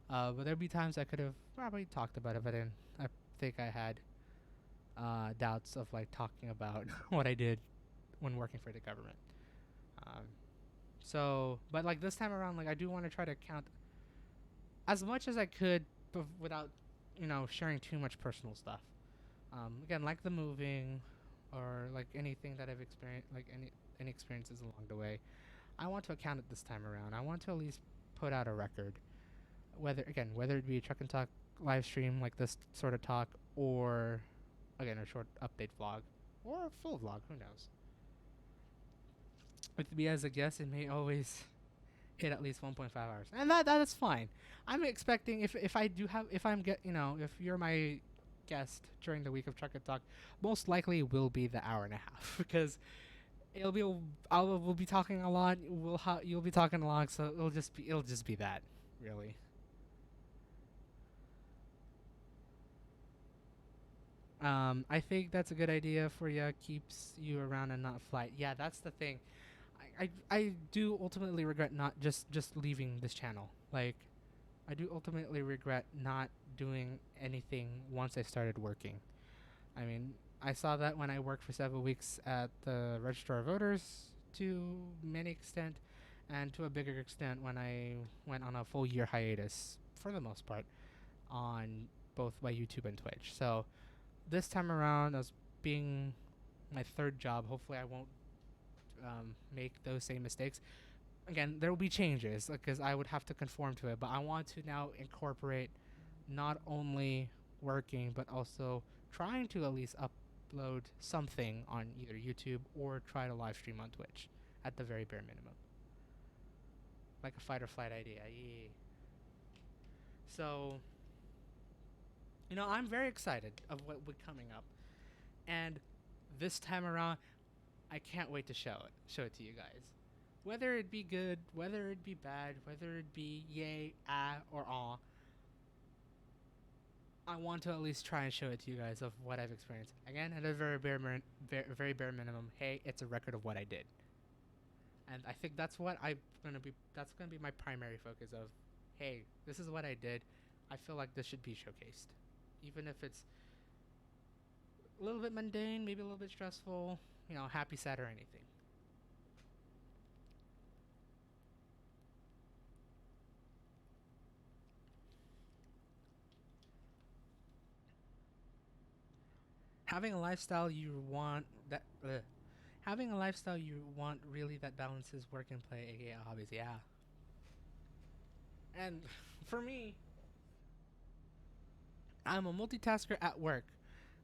But there'd be times I could have probably talked about it, but then I think I had doubts of like talking about what I did when working for the government. Um, but like this time around, like I do want to try to count as much as I could, without, sharing too much personal stuff. Again, like the moving, or like anything that I've experienced, like any experiences along the way. I want to account it this time around. I want to at least put out a record, whether it be a truck and talk live stream like this sort of talk, or again a short update vlog, or a full vlog. Who knows? With me as a guest, it may always hit at least 1.5 hours, and that is fine. I'm expecting if I do have if I'm get if you're my guest during the week of Truck and Talk, most likely will be the hour and a half because it'll be we'll be talking a lot. You'll be talking a lot, so it'll just be that really. I think that's a good idea for you. Keeps you around and not flight. Yeah, that's the thing. I do ultimately regret not just leaving this channel. Like, I do ultimately regret not doing anything once I started working. I mean, I saw that when I worked for several weeks at the Registrar of Voters to many extent, and to a bigger extent when I went on a full year hiatus for the most part on both my YouTube and Twitch. So this time around, as being my third job, hopefully I won't make those same mistakes. Again, there will be changes because I would have to conform to it, but I want to now incorporate not only working but also trying to at least upload something on either YouTube or try to live stream on Twitch at the very bare minimum, like a fight or flight idea. Yeah. So, I'm very excited of what will be coming up, and this time around, I can't wait to show it to you guys. Whether it be good, whether it be bad, whether it be yay, ah, or aw, I want to at least try and show it to you guys of what I've experienced. Again, at a very bare minimum, hey, it's a record of what I did, and I think that's what I'm gonna be. That's gonna be my primary focus of, hey, this is what I did. I feel like this should be showcased, even if it's a little bit mundane, maybe a little bit stressful, happy, sad, or anything. Having a lifestyle you want that having a lifestyle you want really that balances work and play, aka hobbies. Yeah. And for me, I'm a multitasker at work.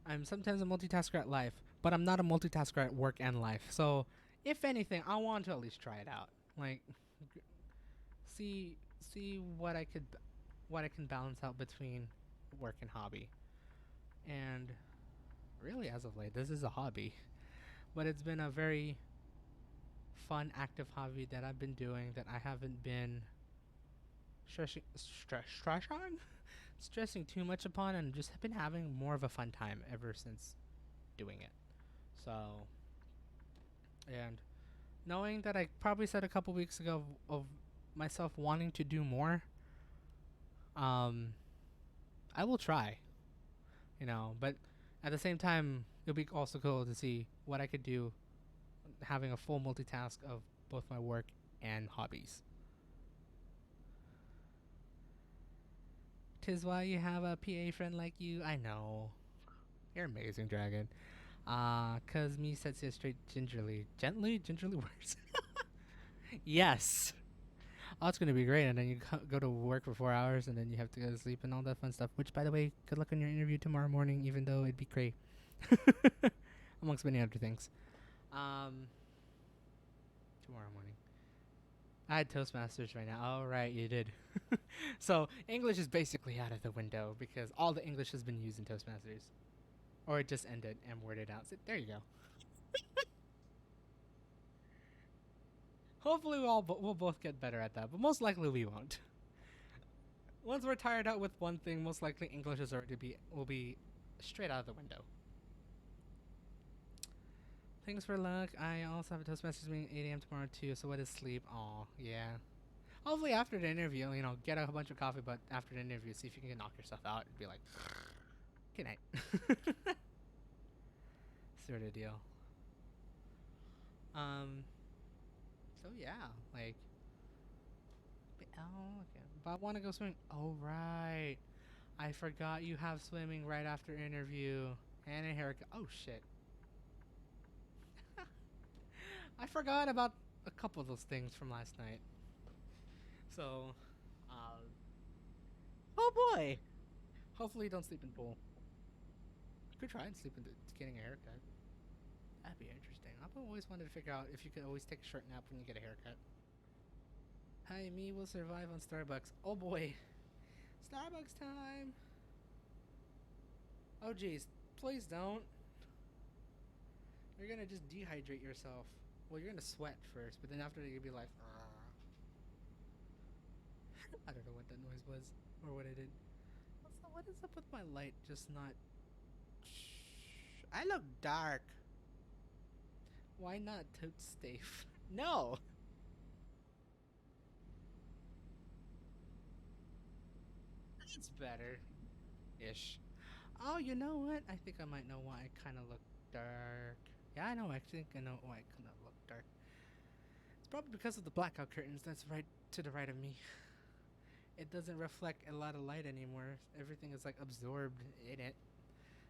I'm sometimes a multitasker at life, but I'm not a multitasker at work and life. So, if anything, I want to at least try it out. Like, see what I can balance out between work and hobby. And really, as of late, this is a hobby, but it's been a very fun, active hobby that I've been doing that I haven't been stressing too much upon, and just been having more of a fun time ever since doing it. So, and knowing that I probably said a couple weeks ago of myself wanting to do more, um, I will try, but at the same time, it'll be also cool to see what I could do having a full multitask of both my work and hobbies. Tis why you have a PA friend like you. I know. You're amazing, Dragon. Cause me sets you straight gingerly. Gingerly works. Yes. Oh, it's gonna be great. And then you go to work for 4 hours, and then you have to go to sleep and all that fun stuff. Which, by the way, good luck on your interview tomorrow morning. Even though it'd be cray, amongst many other things. Um, tomorrow morning. I had Toastmasters right now. Oh, right, you did. So English is basically out of the window because all the English has been used in Toastmasters, or it just ended and worded out. So there you go. Hopefully, we'll both get better at that, but most likely we won't. Once we're tired out with one thing, most likely English is already will be straight out of the window. Thanks for luck. I also have a Toastmasters meeting 8 a.m. tomorrow too. So what is sleep? Oh yeah. Hopefully after the interview, get a bunch of coffee, but after the interview, see if you can knock yourself out and be like, good night. Sort of deal. Um. So yeah, like. Oh, okay. But I want to go swimming. Oh right. I forgot you have swimming right after interview and a haircut. Oh shit. I forgot about a couple of those things from last night. So, uh, oh boy. Hopefully you don't sleep in pool. You could try and sleep in getting a haircut. That'd be interesting. I've always wanted to figure out if you could always take a short nap when you get a haircut. Hi, me will survive on Starbucks. Oh boy. Starbucks time. Oh jeez. Please don't. You're gonna just dehydrate yourself. Well, you're gonna sweat first, but then after that you'll be like, I don't know what that noise was or what I did. Also, what is up with my light just not? I look dark. Why not tote safe? No. It's better. Ish. Oh, you know what? I think I might know why I kind of look dark. Yeah, I know. I think I know why I kind of look dark. It's probably because of the blackout curtains that's right to the right of me. It doesn't reflect a lot of light anymore. Everything is like absorbed in it.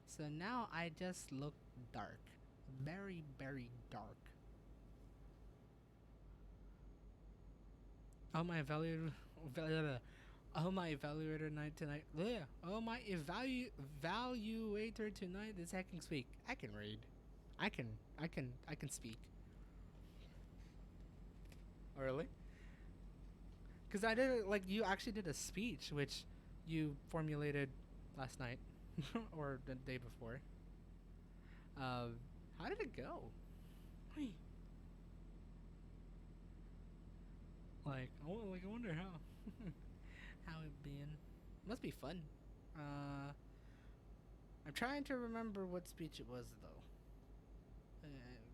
So now I just look dark. Very, very dark. Oh, my oh, my evaluator night tonight. Yeah. Oh, my evaluator tonight is hacking speak. I can read. I can speak. Oh, really? Because I did like you actually did a speech which you formulated last night or the day before. Uh, how did it go? I wonder how how it been. Must be fun. Uh, I'm trying to remember what speech it was though.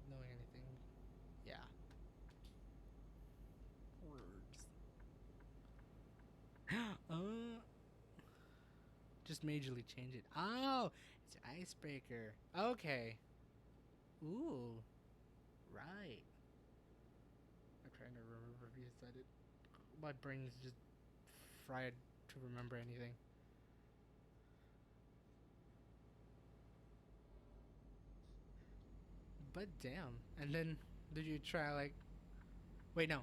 Knowing anything, yeah. Words. Just majorly change it. Oh, it's an icebreaker. Okay. Ooh, right. I'm trying to remember if you said it. My brain is just fried to remember anything. But damn. And then did you try like? Wait, no.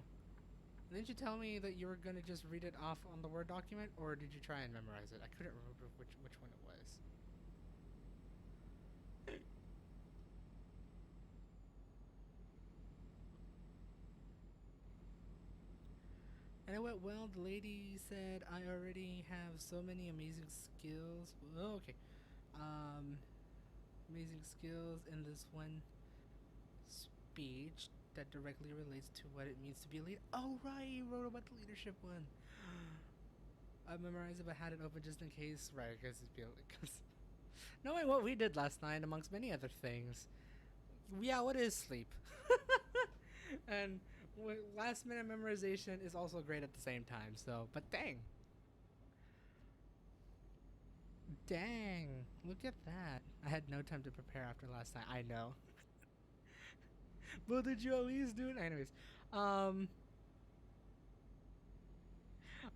Didn't you tell me that you were gonna just read it off on the Word document, or did you try and memorize it? I couldn't remember which one it was. And it went well. The lady said I already have so many amazing skills. Oh, okay. Um, amazing skills in this one speech that directly relates to what it means to be a leader. Oh, right, you wrote about the leadership one. I memorized it, but had it open just in case. Right, because knowing what we did last night, amongst many other things. Yeah, what is sleep? And last minute memorization is also great at the same time. So, but dang, look at that. I had no time to prepare after last night. I know. But did you at least do it? Anyways, um,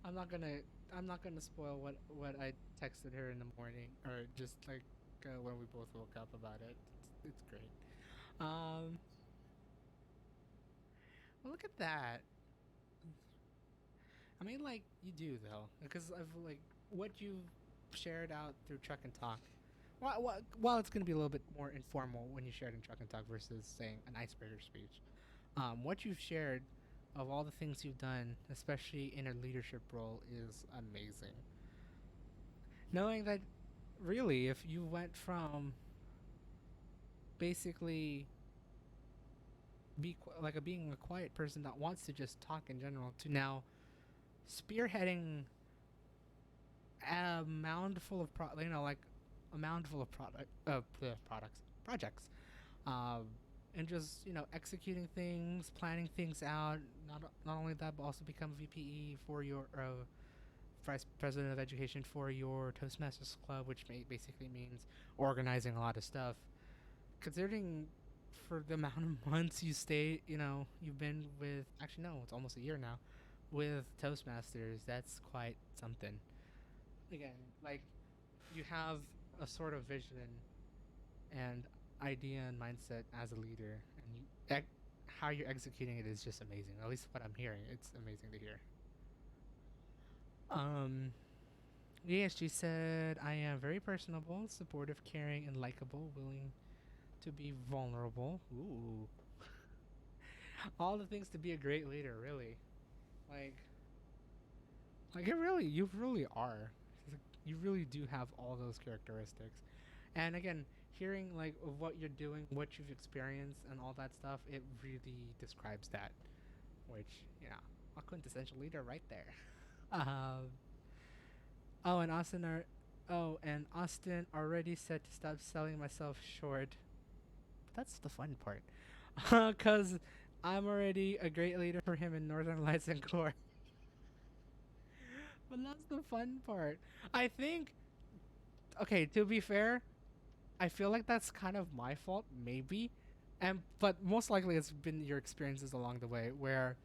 I'm not gonna I'm not gonna spoil what I texted her in the morning or just like when we both woke up about it. It's great. Um, well, look at that. I mean, like you do though, because of like what you've shared out through Truck and Talk. While it's going to be a little bit more informal when you share it in Truck and Talk versus saying an icebreaker speech, what you've shared of all the things you've done, especially in a leadership role, is amazing. Knowing that, really, if you went from basically like a being a quiet person that wants to just talk in general to now spearheading a mound full of like a mound full of projects, um, and just executing things, planning things out. Not only that, but also become VPE for your vice president of education for your Toastmasters club, which basically means organizing a lot of stuff. Considering for the amount of months you stay, you've been with. Actually, no, it's almost a year now with Toastmasters. That's quite something. Again, like you have a sort of vision and idea and mindset as a leader, and how you're executing it is just amazing. At least what I'm hearing, it's amazing to hear. Um, ESG said, "I am very personable, supportive, caring, and likable, willing to be vulnerable. Ooh, all the things to be a great leader, really. Like, you really are. You really do have all those characteristics. And again, hearing like of what you're doing, what you've experienced, and all that stuff, it really describes that. Which, a quintessential leader right there. Um, oh, and Austin already said to stop selling myself short. But that's the fun part, because I'm already a great leader for him in Northern Lights and Core. But that's the fun part. I think. Okay, to be fair, I feel like that's kind of my fault, maybe, and but most likely it's been your experiences along the way where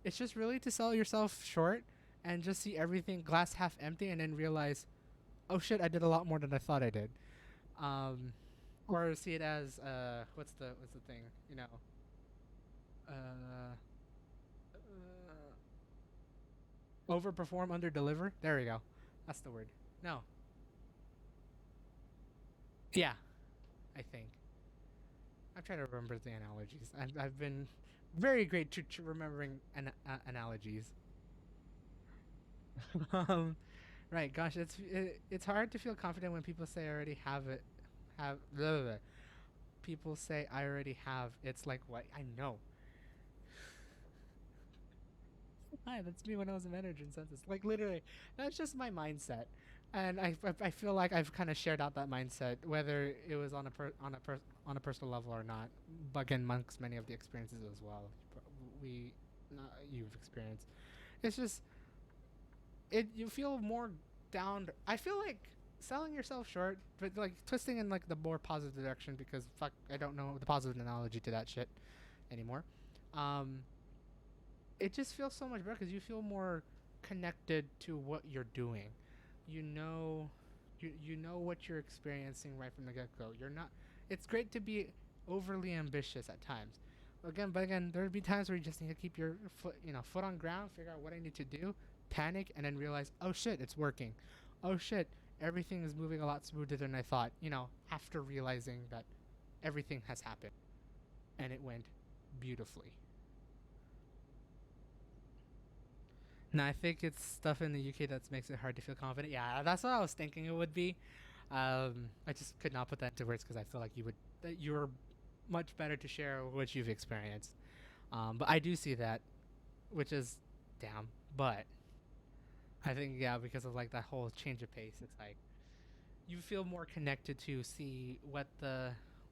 it's just really to sell yourself short and just see everything glass half empty and then realize, oh shit, I did a lot more than I thought I did. Um, or see it as what's the thing, uh, overperform, under deliver. There we go. That's the word. No, yeah, I think. I'm trying to remember the analogies. I've been very great to remembering analogies. um, right, gosh, it's hard to feel confident when people say I already have it. Have blah, blah, blah. People say I already have. It's like what I know. Hi, that's me when I was a manager in census. Like literally, that's just my mindset, and I feel like I've kind of shared out that mindset, whether it was on a personal level or not. But again, amongst many of the experiences as well, we you've experienced. It's just you feel more down. I feel like selling yourself short, but like twisting in like the more positive direction because fuck, I don't know the positive analogy to that shit anymore. Um, it just feels so much better because you feel more connected to what you're doing. You know, you know what you're experiencing right from the get go. You're not. It's great to be overly ambitious at times. But again, there'll be times where you just need to keep your foot on ground, figure out what I need to do, panic, and then realize, oh shit, it's working. Oh shit, everything is moving a lot smoother than I thought. After realizing that everything has happened and it went beautifully. No, I think it's stuff in the UK that makes it hard to feel confident. Yeah, that's what I was thinking it would be. I just could not put that into words because I feel like you're much better to share what you've experienced. But I do see that, which is damn. But I think yeah, because of like that whole change of pace, it's like you feel more connected to see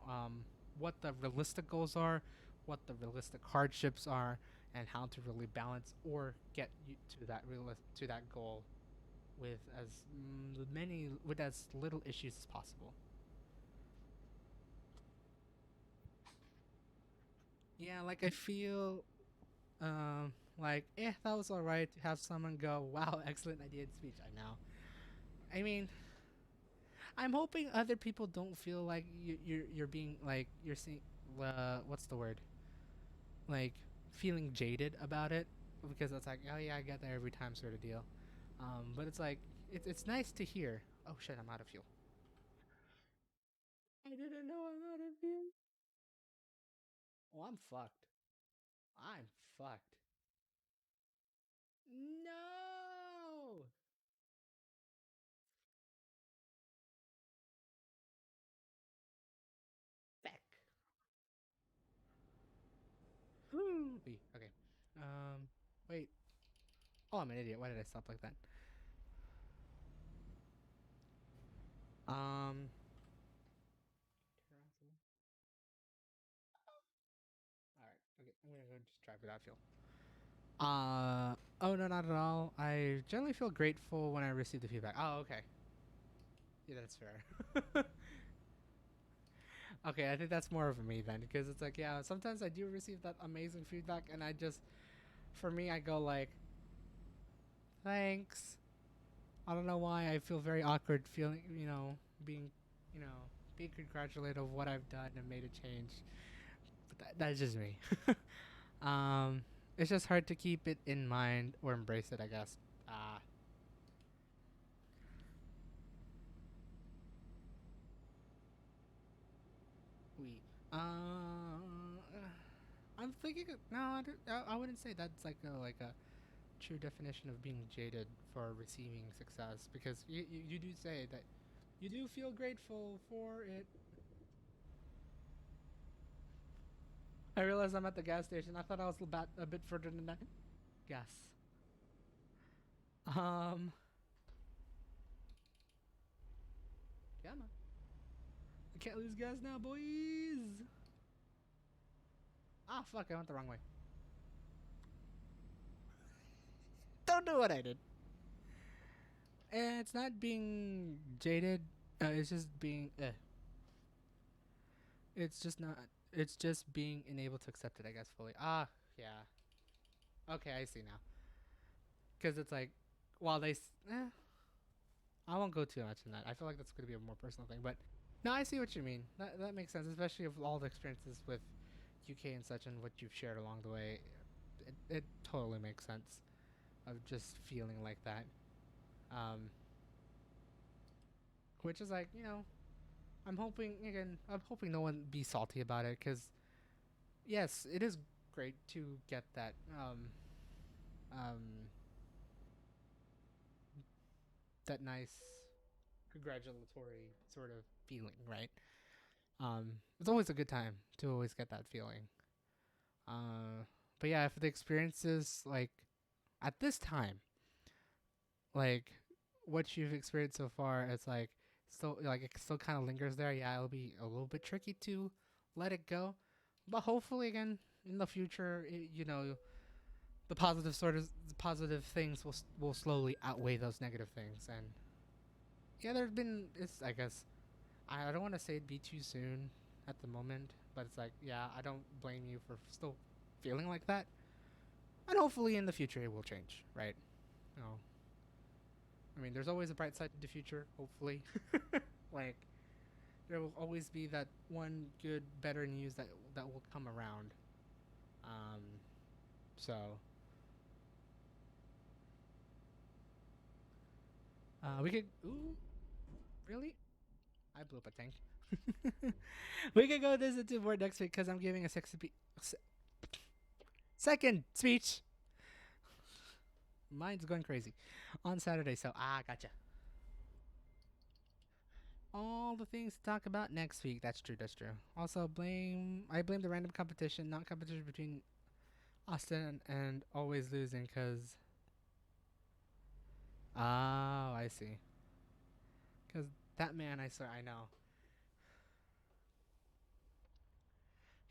um, what the realistic goals are, what the realistic hardships are, and how to really balance or get you to to that goal with as little issues as possible. Yeah, like I feel like that was all right to have someone go, "Wow, excellent idea in speech." I know. I mean, I'm hoping other people don't feel like you're being like you're seeing what's the word, like feeling jaded about it, because it's like, oh yeah, I get that every time sort of deal. But it's like it's nice to hear. Oh shit, I'm out of fuel. I didn't know I'm out of fuel. Oh, I'm fucked. I'm fucked. No. Feck. Okay. Wait. Oh, I'm an idiot. Why did I stop like that? Um. All right. Okay. I'm gonna go just drive without fuel. Oh no, not at all. I generally feel grateful when I receive the feedback. Oh, okay. Yeah, that's fair. Okay, I think that's more of a me then, because it's like, yeah, sometimes I do receive that amazing feedback, and I just, for me, I go like, thanks. I don't know why I feel very awkward feeling, being, you know, being congratulated of what I've done and made a change. But that's just me. um, it's just hard to keep it in mind or embrace it, I guess. Ah, we. I'm thinking. No, I wouldn't say that's like a true definition of being jaded for receiving success, because you do say that you do feel grateful for it. I realize I'm at the gas station. I thought I was about a bit further than that. Gas. Um, come on. I can't lose gas now, boys. Ah, fuck! I went the wrong way. Don't do what I did. It's not being jaded. It's just being. It's just not. It's just being unable to accept it, I guess, fully. Ah, yeah. Okay, I see now. Because it's like, while I won't go too much in that. I feel like that's going to be a more personal thing. But no, I see what you mean. That makes sense, especially of all the experiences with UK and such, and what you've shared along the way. It totally makes sense of just feeling like that. Um, which is like, I'm hoping, again, I'm hoping no one be salty about it, because yes, it is great to get that um, that nice congratulatory sort of feeling, right? It's always a good time to always get that feeling. Uh, but yeah, if the experiences like at this time, like what you've experienced so far, it's like still like it still kind of lingers there. Yeah, it'll be a little bit tricky to let it go, but hopefully, again, in the future, the positive things will slowly outweigh those negative things. And yeah, there's been it's I guess I don't want to say it'd be too soon at the moment, but it's like, yeah, I don't blame you for still feeling like that. And hopefully in the future it will change, right? You know, I mean, there's always a bright side to the future, hopefully. Like, there will always be that one good, better news that will come around. Um, so, we could. Ooh, really? I blew up a tank. We could go visit to board next week because I'm giving a second speech. Mine's going crazy on Saturday. So gotcha. All the things to talk about next week. That's true. That's true. Also, I blame the random competition, not competition between Austin and always losing. Cause I see. Cause that man, I swear, I know.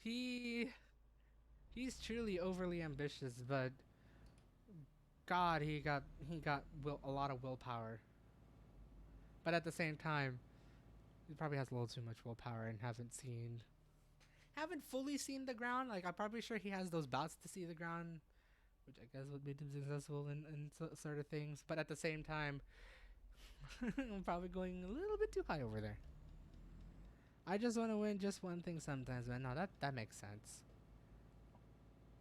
He he's truly overly ambitious, but God, he got a lot of willpower. But at the same time, he probably has a little too much willpower and haven't fully seen the ground. Like, I'm probably sure he has those bouts to see the ground, which I guess would make him successful in sort of things. But at the same time, I'm probably going a little bit too high over there. I just want to win just one thing sometimes, man. No, that makes sense.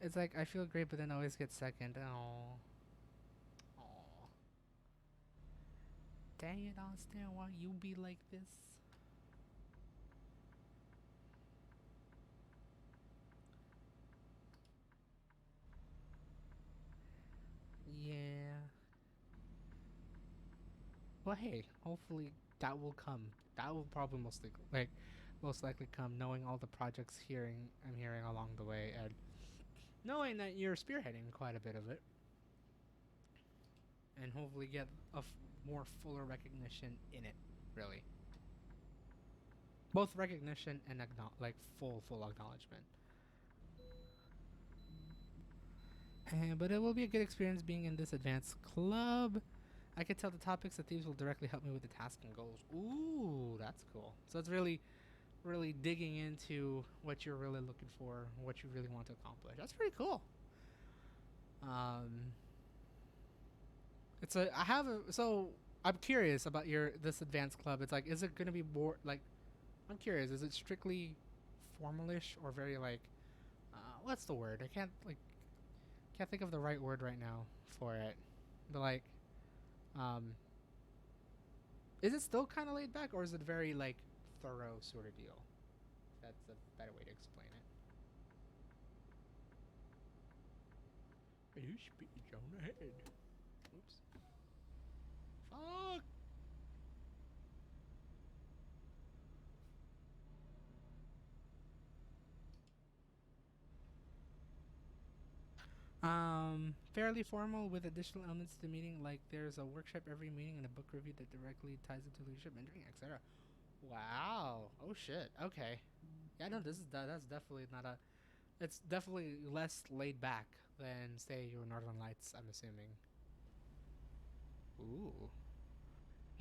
It's like I feel great, but then I always get second. Oh. Oh. Dang it, Austin. Why you be like this? Yeah. Well, hey, hopefully that will come. That will probably most likely come, knowing all the projects I'm hearing along the way, and knowing that you're spearheading quite a bit of it, and hopefully get a more fuller recognition in it. Really, both recognition and full acknowledgement. But it will be a good experience being in this advanced club. I can tell the topics that thieves will directly help me with the task and goals. Ooh, that's cool. So it's really digging into what you're really looking for, what you really want to accomplish. That's pretty cool. Um, it's a I have a so I'm curious about this advanced club. It's like, is it gonna be more like? I'm curious. Is it strictly formalish or very like? What's the word? I can't think of the right word right now for it. But like, um, is it still kind of laid back, or is it very like thorough sort of deal? That's a better way to explain it. You speak on ahead. Oops. Fuck. Fairly formal with additional elements to the meeting, like there's a workshop every meeting and a book review that directly ties into leadership, mentoring, etc. Wow. Oh shit. Okay. Yeah, no, that's definitely not a. It's definitely less laid back than say your Northern Lights. I'm assuming. Ooh.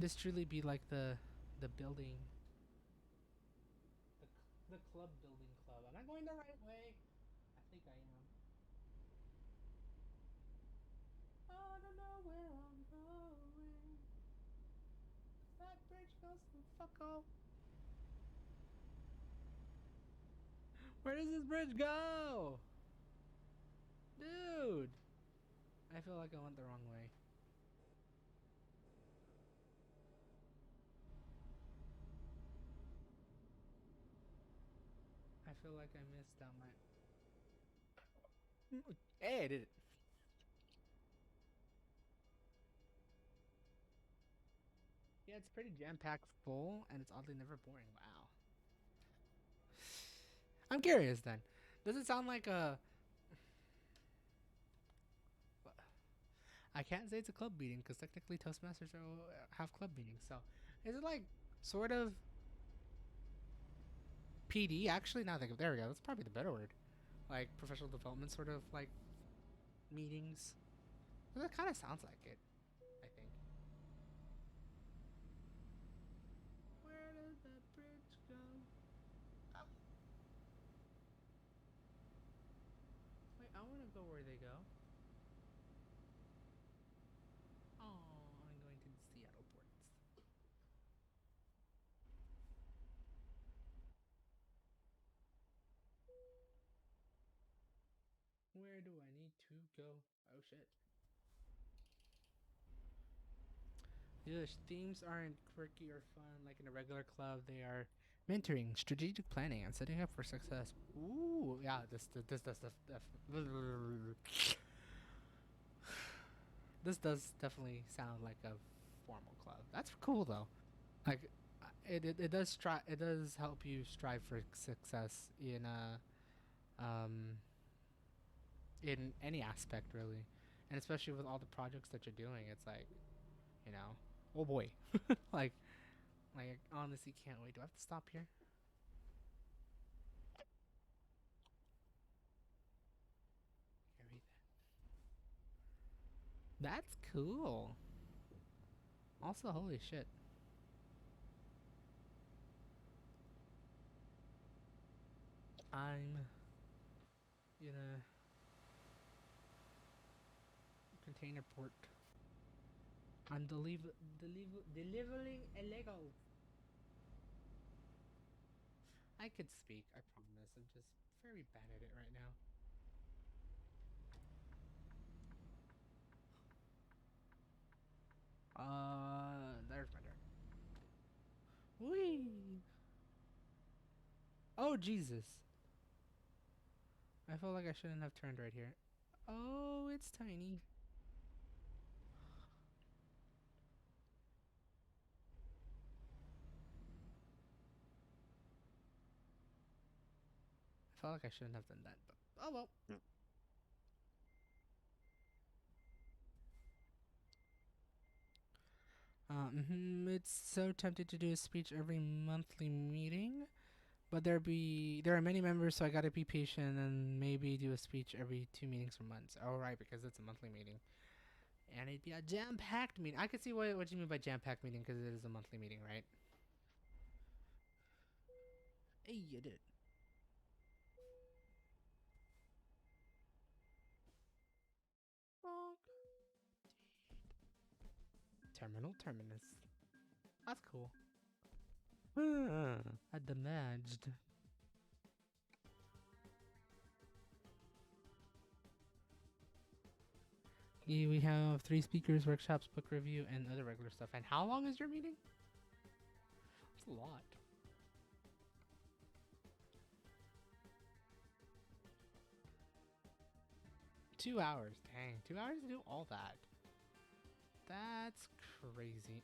This truly be like the building, the club building club. Am I going the right way? I think I am. I don't know where I'm going. That bridge goes to fuck off. Where does this bridge go? Dude! I feel like I went the wrong way. I feel like I missed out my. Hey, I did it. Yeah, it's pretty jam packed full, and it's oddly never boring. Wow. I'm curious then. Does it sound like a. I can't say it's a club meeting because technically Toastmasters have club meetings. So, is it like sort of PD? Actually, now think of there we go. That's probably the better word. Like professional development sort of like meetings. That kind of sounds like it. I think. Where does that bridge go? Oh. Wait, I want to go where they go. Oh, I'm going to the Seattle ports. Where do I need to go? Oh shit. Yeah, themes aren't quirky or fun like in a regular club. They are mentoring, strategic planning, and setting up for success. Ooh, yeah. This does definitely sound like a formal club. That's cool though. Like, it does help you strive for success um in any aspect really, and especially with all the projects that you're doing. It's like, you know, oh boy, like I honestly can't wait. Do I have to stop here? That's cool. Also, holy shit. I'm in a container port. I'm delivering a Lego. I could speak, I promise. I'm just very bad at it right now. There's my turn. Whee! Oh, Jesus. I feel like I shouldn't have turned right here. Oh, it's tiny. I felt like I shouldn't have done that, but oh well. It's so tempted to do a speech every monthly meeting, but there are many members, so I gotta be patient and maybe do a speech every 2 meetings per month. Oh right, because it's a monthly meeting, and it'd be a jam-packed meeting. I could see what you mean by jam-packed meeting because it is a monthly meeting, right? Hey, you did. Bonk. Terminal terminus. That's cool. I damaged. Yeah, we have 3 speakers, workshops, book review, and other regular stuff. And how long is your meeting? It's a lot. 2 hours. Dang, 2 hours to do all that. That's crazy.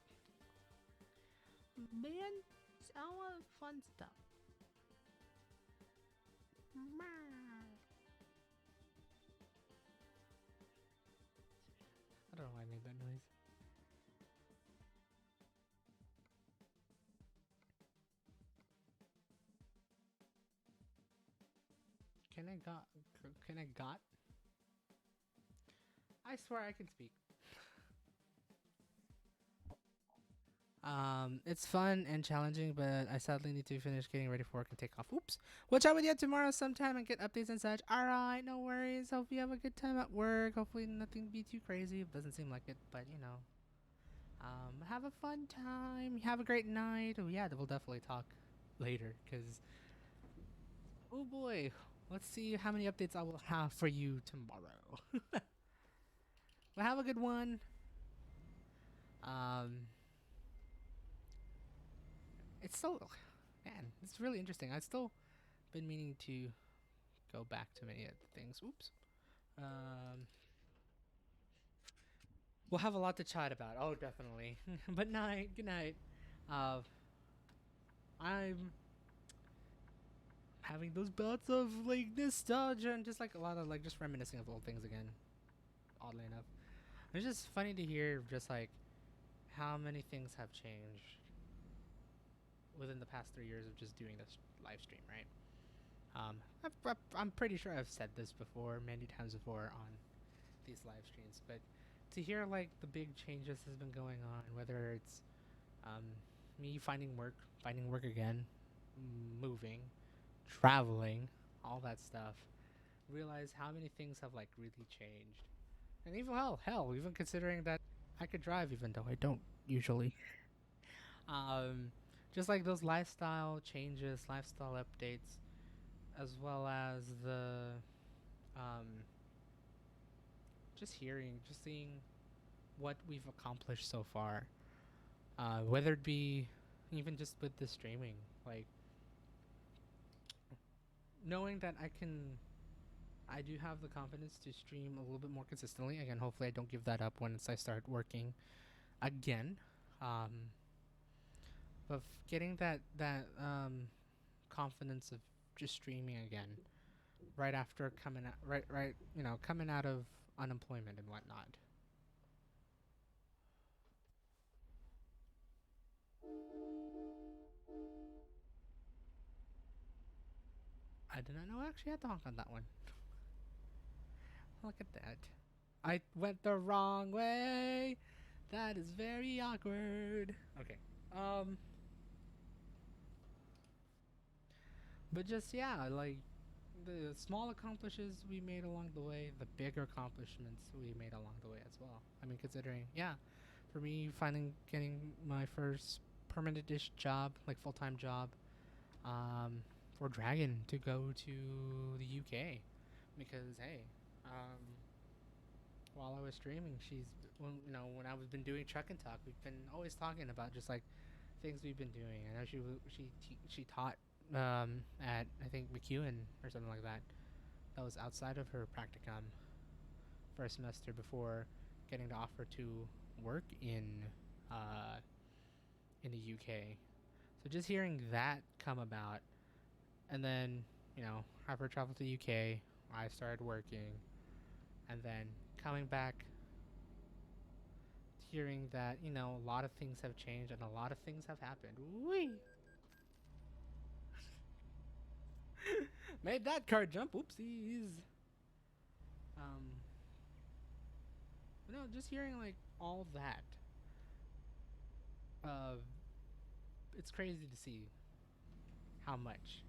Man, it's all fun stuff. I don't know why I made that noise. Can I got? Can I got? I swear I can speak. It's fun and challenging, but I sadly need to finish getting ready for work and take off. Oops. We'll chat with you tomorrow sometime and get updates and such. Alright, no worries. Hope you have a good time at work. Hopefully nothing be too crazy. It doesn't seem like it, but you know. Have a fun time. Have a great night. Oh yeah, we'll definitely talk later, because oh boy. Let's see how many updates I will have for you tomorrow. Well, have a good one. Um, it's so, man, it's really interesting. I've still been meaning to go back to many of the things. Oops. Um, we'll have a lot to chat about. Oh, definitely. But night. Good night. Uh, I'm having those bouts of like nostalgia and just like a lot of like just reminiscing of old things again. Oddly enough, it's just funny to hear just like how many things have changed within the past 3 years of just doing this live stream, right? I'm pretty sure I've said this before, many times before on these live streams, but to hear like the big changes has been going on, whether it's um, me finding work again, moving, traveling, all that stuff, realize how many things have like really changed, and even even considering that I could drive, even though I don't usually. Um, just like those lifestyle changes, lifestyle updates, as well as the um, just seeing what we've accomplished so far. Whether it be even just with the streaming, like knowing that I do have the confidence to stream a little bit more consistently. Again, hopefully I don't give that up once I start working again. Um, but getting that confidence of just streaming again right after coming out, coming out of unemployment and whatnot. I did not know I actually had to honk on that one. Look at that. I went the wrong way. That is very awkward. Okay. Um, but just yeah, like the small accomplishments we made along the way, the bigger accomplishments we made along the way as well. I mean, considering yeah, for me getting my first permanent-ish job, like full-time job, for Dragon to go to the UK, because hey, um, while I was streaming, when I was been doing Truck and Talk, we've been always talking about just like things we've been doing. I know she taught at I think McEwen or something like that. That was outside of her practicum for a semester before getting the offer to work uh, in the UK. So just hearing that come about, and then have her travel to the UK, I started working, and then coming back, hearing that a lot of things have changed and a lot of things have happened. Whee! Made that card jump. Oopsies. Um, but no, just hearing like all that. Uh, it's crazy to see how much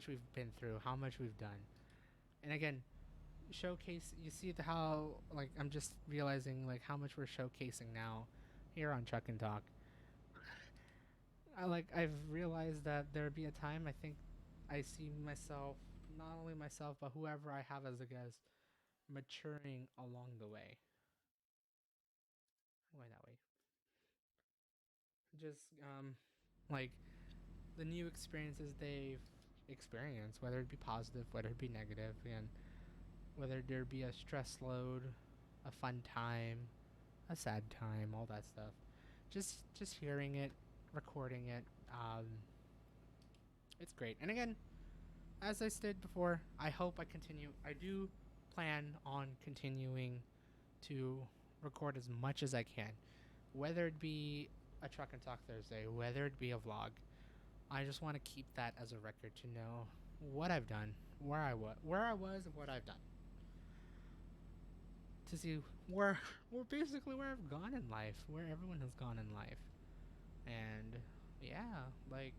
we've been through, how much we've done, and again, showcase. You see how like I'm just realizing like how much we're showcasing now here on Chuck and Talk. I've realized that there'd be a time I think I see myself, not only myself but whoever I have as a guest, maturing along the way. Why that way? Just like the new experiences they've experienced, whether it be positive, whether it be negative, and whether there be a stress load, a fun time, a sad time, all that stuff. Just hearing it, recording it, it's great. And again, as I said before, I hope I continue. I do plan on continuing to record as much as I can, whether it be a Truck and Talk Thursday, whether it be a vlog. I just want to keep that as a record to know what I've done, where I was, and what I've done. To see basically where I've gone in life, where everyone has gone in life, and yeah, like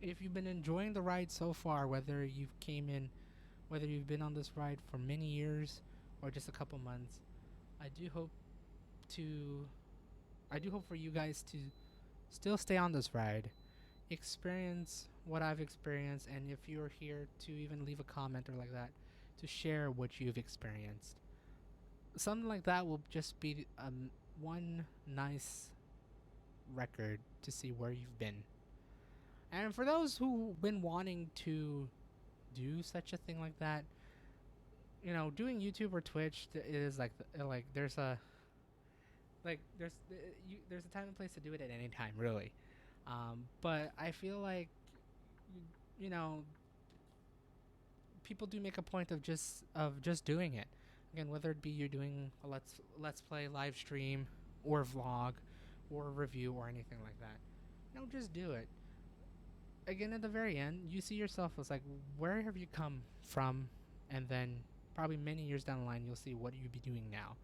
if you've been enjoying the ride so far, whether you've been on this ride for many years or just a couple months, I do hope to, I do hope for you guys to still stay on this ride, experience what I've experienced, and if you're here to even leave a comment or like that, to share what you've experienced. Something like that will just be one nice record to see where you've been. And for those who've been wanting to do such a thing like that, doing YouTube or Twitch is like there's a time and place to do it at any time, really. But I feel like you know people do make a point of just doing it. Again, whether it be you're doing a let's play live stream or vlog or review or anything like that, just do it. Again, at the very end, you see yourself as like, where have you come from? And then probably many years down the line, you'll see what you'd be doing now.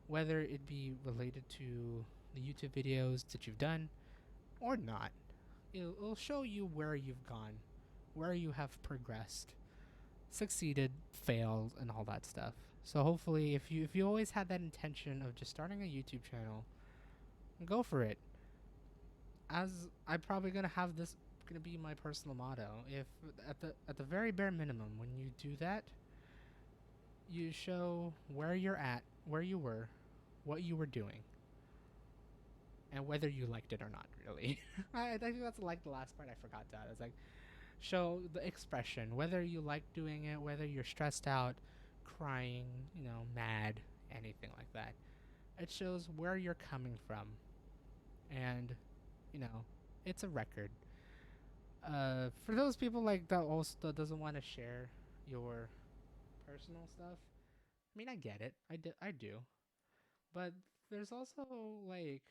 Whether it be related to the YouTube videos that you've done or not, it'll show you where you've gone, where you have progressed, succeeded, failed, and all that stuff. So hopefully, if you always had that intention of just starting a YouTube channel, go for it. As I'm probably gonna have this gonna be my personal motto. If at the very bare minimum, when you do that, you show where you're at, where you were, what you were doing, and whether you liked it or not. Really, I think that's like the last part I forgot to add. It's like show the expression, whether you like doing it, whether you're stressed out, crying, mad, anything like that. It shows where you're coming from, and it's a record. For those people like that also doesn't want to share your personal stuff, I mean, I get it. I do. But there's also like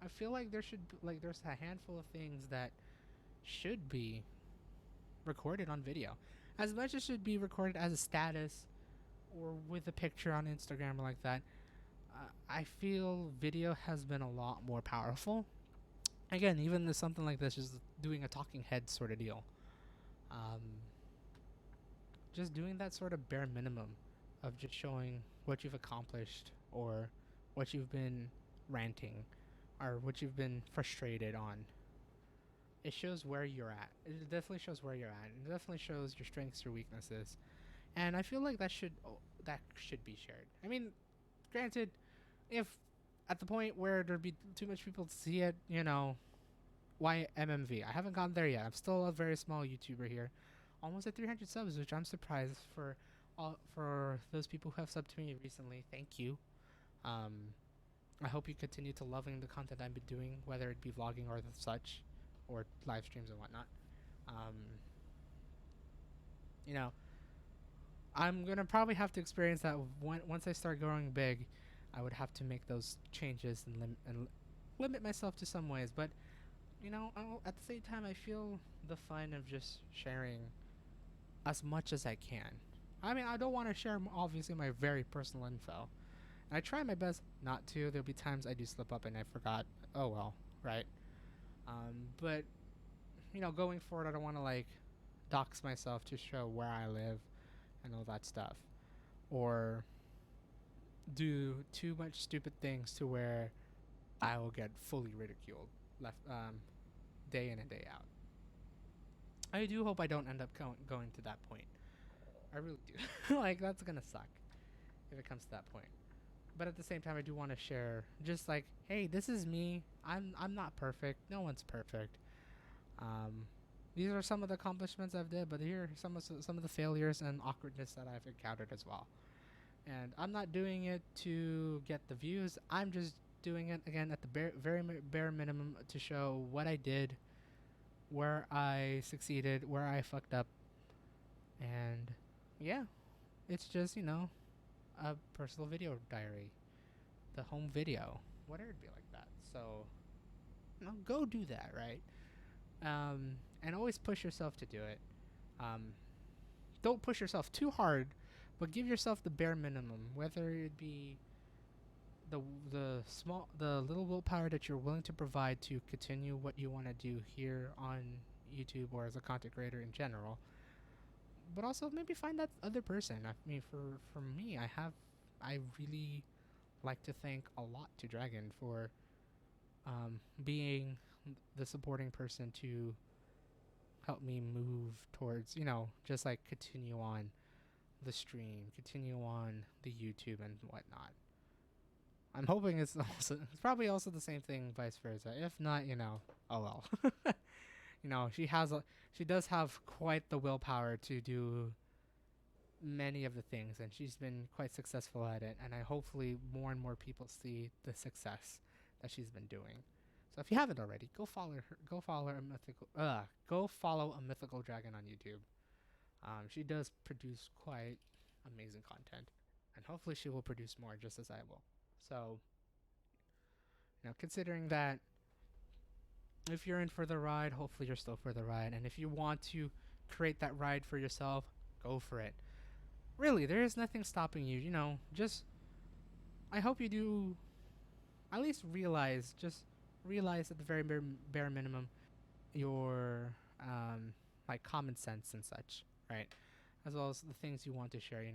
I feel like there's a handful of things that should be recorded on video. As much as should be recorded as a status or with a picture on Instagram or like that. I feel video has been a lot more powerful. Again, even with something like this, just doing a talking head sort of deal. Um, just doing that sort of bare minimum of just showing what you've accomplished or what you've been ranting or what you've been frustrated on. It shows where you're at. It definitely shows where you're at. It definitely shows your strengths, your weaknesses, and I feel like that should be shared. I mean, granted, if at the point where there'd be too much people to see it, why MMV? I haven't gone there yet. I'm still a very small YouTuber here, almost at 300 subs, which I'm surprised for those people who have subbed to me recently. Thank you. Um, I hope you continue to loving the content I've been doing, whether it be vlogging or such, or live streams and whatnot. Um, you know, I'm gonna probably have to experience that once I start growing big. I would have to make those changes and limit myself to some ways, but at the same time, I feel the fun of just sharing as much as I can. I mean, I don't want to share obviously my very personal info. And I try my best not to. There'll be times I do slip up and I forgot. Oh well, right. But going forward, I don't want to like dox myself to show where I live and all that stuff, or do too much stupid things to where I will get fully ridiculed left day in and day out. I do hope I don't end up going to that point. I really do. Like that's gonna suck if it comes to that point. But at the same time, I do want to share just like, hey, this is me. I'm not perfect. No one's perfect. These are some of the accomplishments I've did, but here are some of the failures and awkwardness that I've encountered as well. And I'm not doing it to get the views. I'm just doing it again at the very bare minimum to show what I did, where I succeeded, where I fucked up, and yeah, it's just a personal video diary, the home video, whatever it be like that. So, go do that, right? And always push yourself to do it. Don't push yourself too hard, but give yourself the bare minimum, whether it be the little willpower that you're willing to provide to continue what you want to do here on YouTube or as a content creator in general. But also maybe find that other person. I mean, for me, I really like to thank a lot to Dragon for being the supporting person to help me move towards, just like continue on the stream, continue on the YouTube and whatnot. I'm hoping it's probably also the same thing vice versa. If not, oh well. She does have quite the willpower to do many of the things, and she's been quite successful at it, and I hopefully more and more people see the success that she's been doing. So if you haven't already, go follow her. Go follow AmythicalDragyn on YouTube. She does produce quite amazing content, and hopefully she will produce more just as I will. So, considering that, if you're in for the ride, hopefully you're still for the ride, and if you want to create that ride for yourself, go for it. Really, there is nothing stopping you. Just I hope you do at least realize at the very bare minimum your like common sense and such, right? As well as the things you want to share.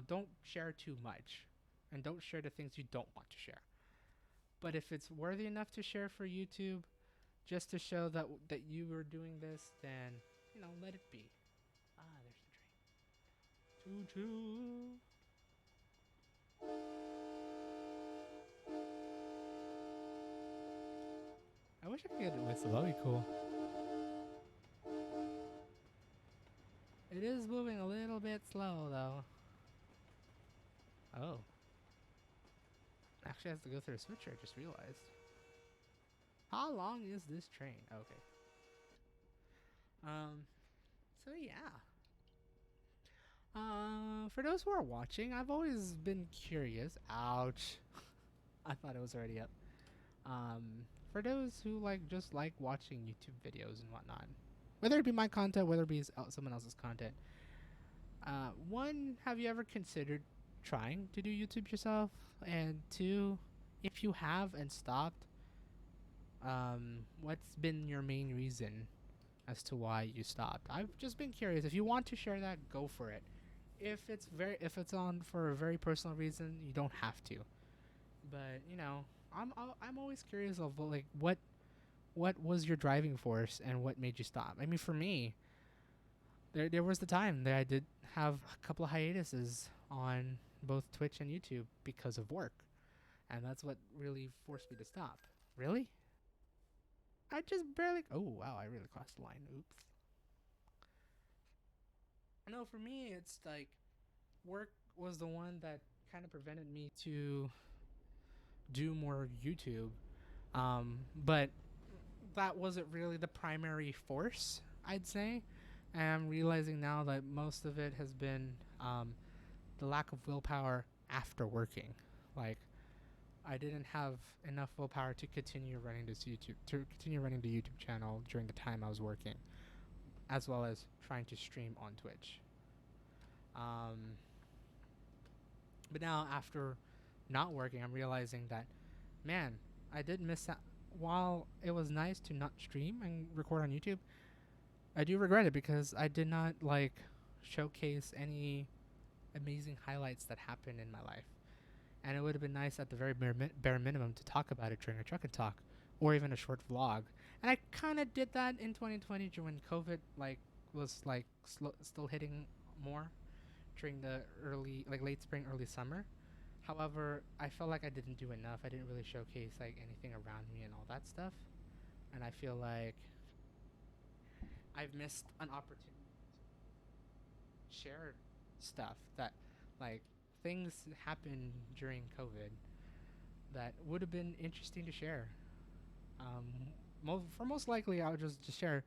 Don't share too much, and don't share the things you don't want to share. But if it's worthy enough to share for YouTube, just to show that you were doing this, then let it be. Ah, there's the train. Choo choo. I wish I could get it whistle. That'd be cool. It is moving a little bit slow, though. Oh. Actually has to go through a switcher, I just realized. How long is this train? Okay. So yeah. For those who are watching, I've always been curious. Ouch. I thought it was already up. For those who just like watching YouTube videos and whatnot, whether it be my content, whether it be someone else's content. One, have you ever considered trying to do YouTube yourself? And two, if you have and stopped, what's been your main reason as to why you stopped? I've just been curious. If you want to share that, go for it. If it's on for a very personal reason, you don't have to. But I'm always curious of like what was your driving force and what made you stop. I mean, for me, there was the time that I did have a couple of hiatuses on both Twitch and YouTube because of work, and that's what really forced me to stop. Really? I just barely. Oh wow, I really crossed the line. Oops. No, for me, it's like work was the one that kind of prevented me to do more YouTube. But that wasn't really the primary force, I'd say. And I'm realizing now that most of it has been the lack of willpower after working. Like, I didn't have enough willpower to continue running the YouTube channel during the time I was working, as well as trying to stream on Twitch. Um, but now after not working, I'm realizing that, man, I did miss out. While it was nice to not stream and record on YouTube, I do regret it because I did not showcase any amazing highlights that happened in my life. And it would have been nice at the very bare minimum to talk about it during a truck and talk, or even a short vlog. And I kind of did that in 2020 when COVID was still hitting more during the late spring, early summer. However, I felt like I didn't do enough. I didn't really showcase anything around me and all that stuff. And I feel like I've missed an opportunity to share stuff that like things happened during COVID that would have been interesting to share. Most likely, I would just share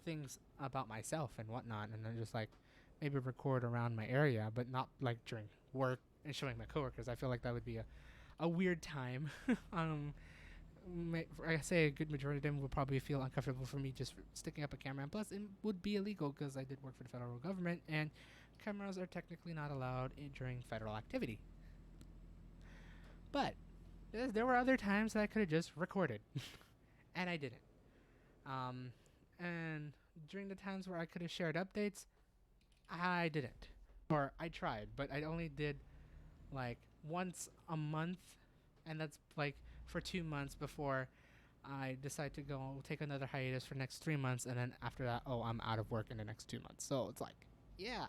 things about myself and whatnot, and then just maybe record around my area, but not during work and showing my coworkers. I feel like that would be a weird time. um, I say a good majority of them would probably feel uncomfortable for me just sticking up a camera, and plus it would be illegal because I did work for the federal government, and cameras are technically not allowed during federal activity. But there were other times that I could have just recorded, and I didn't. And during the times where I could have shared updates, I didn't. Or I tried, but I only did once a month, and that's for 2 months before I decide to go take another hiatus for the next 3 months, and then after that, I'm out of work in the next 2 months. So it's yeah.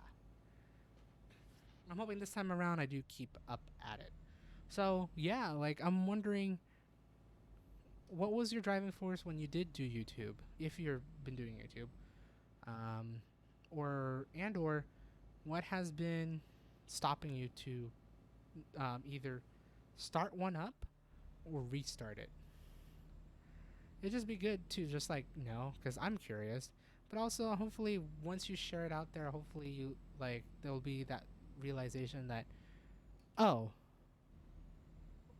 I'm hoping this time around I do keep up at it. So yeah, I'm wondering, what was your driving force when you did do YouTube, if you've been doing YouTube, or what has been stopping you to either start one up or restart it? It'd just be good to just know, because I'm curious, but also hopefully once you share it out there, hopefully you there'll be that realization that, oh,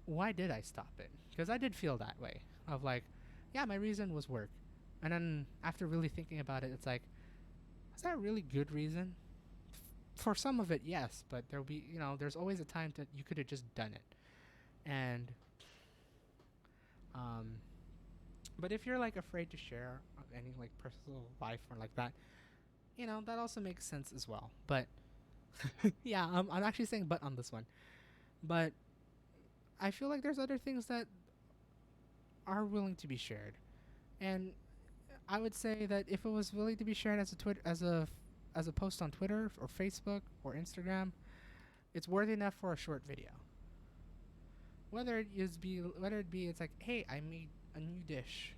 why did I stop it? Because I did feel that way of yeah, my reason was work, and then after really thinking about it, it's was that a really good reason? For some of it, yes, but there'll be there's always a time that you could have just done it, and but if you're afraid to share any personal life or that, that also makes sense as well. But yeah, I'm actually saying but on this one, but I feel like there's other things that are willing to be shared, and I would say that if it was willing to be shared as a post on Twitter or Facebook or Instagram, it's worthy enough for a short video. Whether it be it's hey, I made a new dish.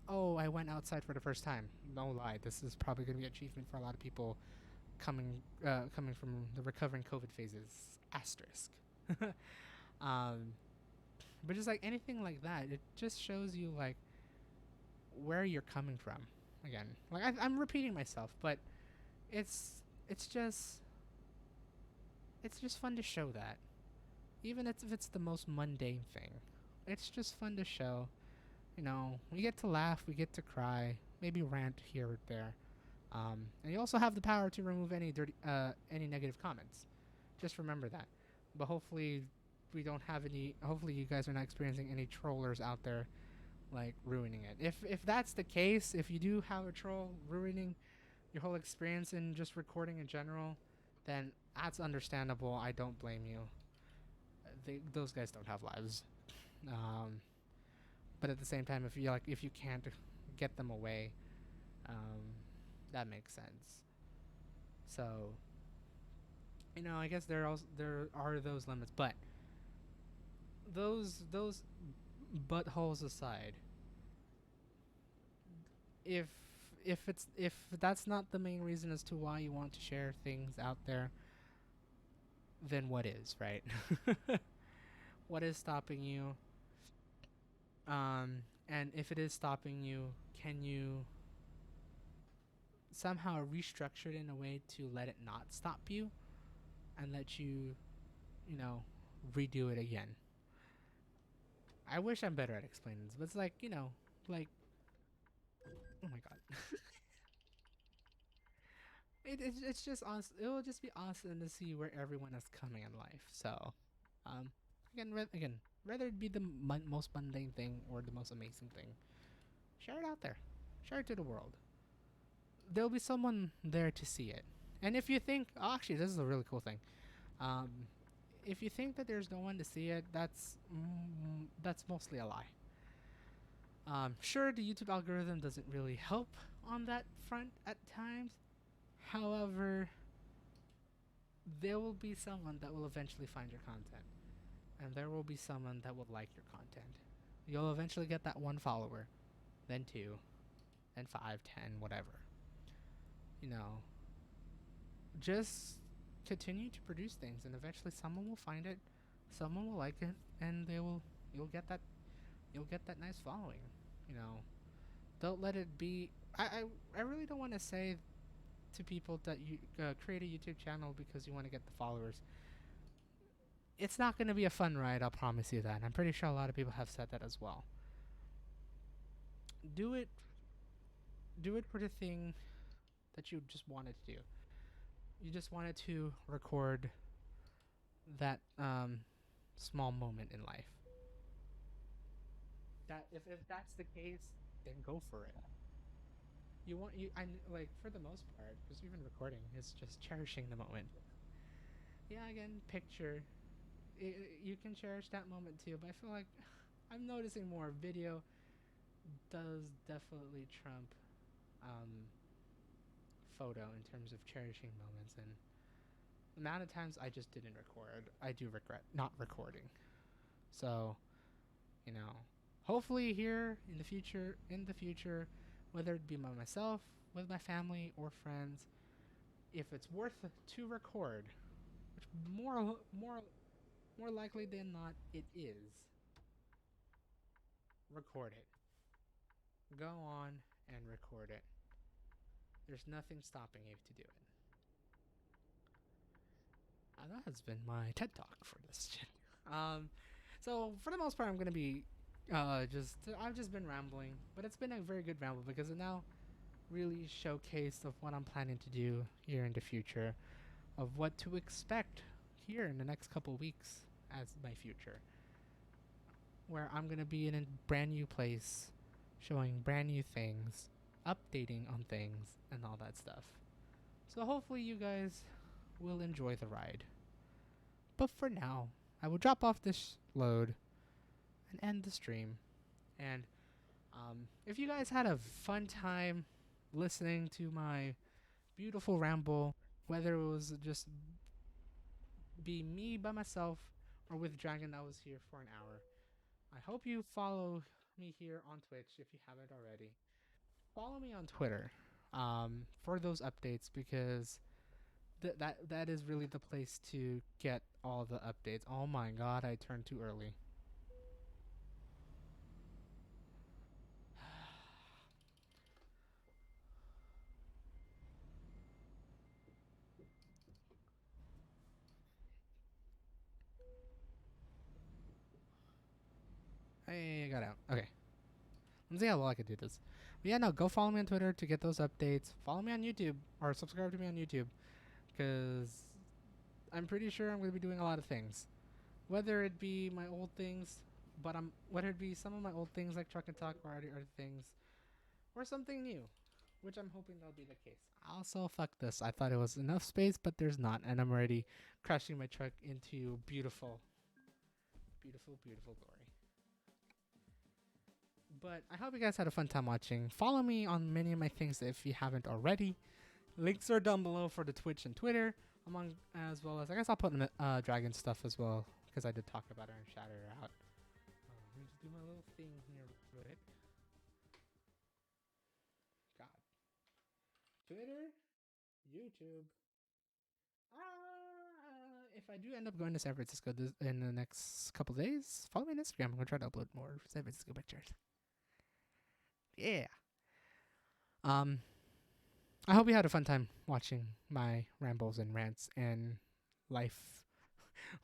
Oh, I went outside for the first time. No lie, this is probably going to be an achievement for a lot of people coming from the recovering COVID phases. Asterisk. But just anything like that, it just shows you where you're coming from. Again, I'm repeating myself, but it's just fun to show that, even if it's the most mundane thing. It's just fun to show. We get to laugh, we get to cry, maybe rant here or there, and you also have the power to remove any negative comments. Just remember that. But hopefully we don't have any. Hopefully you guys are not experiencing any trollers out there ruining it. If that's the case, if you do have a troll ruining your whole experience in just recording in general, then that's understandable. I don't blame you. those guys don't have lives. But at the same time, if you can't get them away, um, that makes sense. So I guess there are those limits, but those buttholes aside, if if that's not the main reason as to why you want to share things out there, then what is, right? What is stopping you? And if it is stopping you, can you somehow restructure it in a way to let it not stop you and let you, you know, redo it again? I wish I'm better at explaining this, but it's like, like, oh my god. It's just awesome. It will just be awesome to see where everyone is coming in life. So, um, again, whether it be the most mundane thing or the most amazing thing, share it out there. Share it to the world. There'll be someone there to see it. And if you think, oh, actually, this is a really cool thing. Um, if you think that there's no one to see it, that's mostly a lie. Sure, the YouTube algorithm doesn't really help on that front at times. However, there will be someone that will eventually find your content, and there will be someone that will like your content. You'll eventually get that one follower, then two, then 5, 10, whatever. Just continue to produce things, and eventually someone will find it, someone will like it, and you'll get that nice following. You know, don't let it be. I really don't want to say to people that you create a YouTube channel because you want to get the followers. It's not going to be a fun ride, I'll promise you that. And I'm pretty sure a lot of people have said that as well. Do it for the thing that you just wanted to do. You just wanted to record that small moment in life. That if that's the case, then go for it. I like, for the most part, because even recording is just cherishing the moment. Yeah, again, picture. You can cherish that moment too, but I feel like I'm noticing more video does definitely trump um, photo in terms of cherishing moments. And the amount of times I just didn't record, I do regret not recording. So, you know, hopefully here in the future, whether it be by myself, with my family or friends, if it's worth to record, which more likely than not it is, record it. Go on and record it. There's nothing stopping you to do it. That has been my TED talk for this. So for the most part, I'm gonna be I've just been rambling, but it's been a very good ramble because it now really showcased of what I'm planning to do here in the future, of what to expect here in the next couple weeks as my future, where I'm gonna be in a brand new place, showing brand new things, updating on things, and all that stuff. So hopefully you guys will enjoy the ride. But for now, I will drop off this load and end the stream. And if you guys had a fun time listening to my beautiful ramble, whether it was just be me by myself or with Dragon that was here for an hour, I hope you follow me here on Twitch if you haven't already. Follow me on Twitter for those updates, because that is really the place to get all the updates. Oh my god, I turned too early. Hey, I got out. Okay. Let's see how well I can do this. But yeah, no, go follow me on Twitter to get those updates. Follow me on YouTube, or subscribe to me on YouTube, because I'm pretty sure I'm going to be doing a lot of things. Whether it be my old things, whether it be some of my old things like Truck and Talk or other things, or something new, which I'm hoping that'll be the case. Also, fuck this. I thought it was enough space, but there's not, and I'm already crashing my truck into beautiful. Beautiful, beautiful glory. But I hope you guys had a fun time watching. Follow me on many of my things if you haven't already. Links are down below for the Twitch and Twitter, among as well as I guess I'll put dragon stuff as well because I did talk about it and shout it out. Let me just do my little thing here real quick. God. Twitter, YouTube. If I do end up going to San Francisco in the next couple days, follow me on Instagram. I'm gonna try to upload more San Francisco pictures. Yeah. I hope you had a fun time watching my rambles and rants and life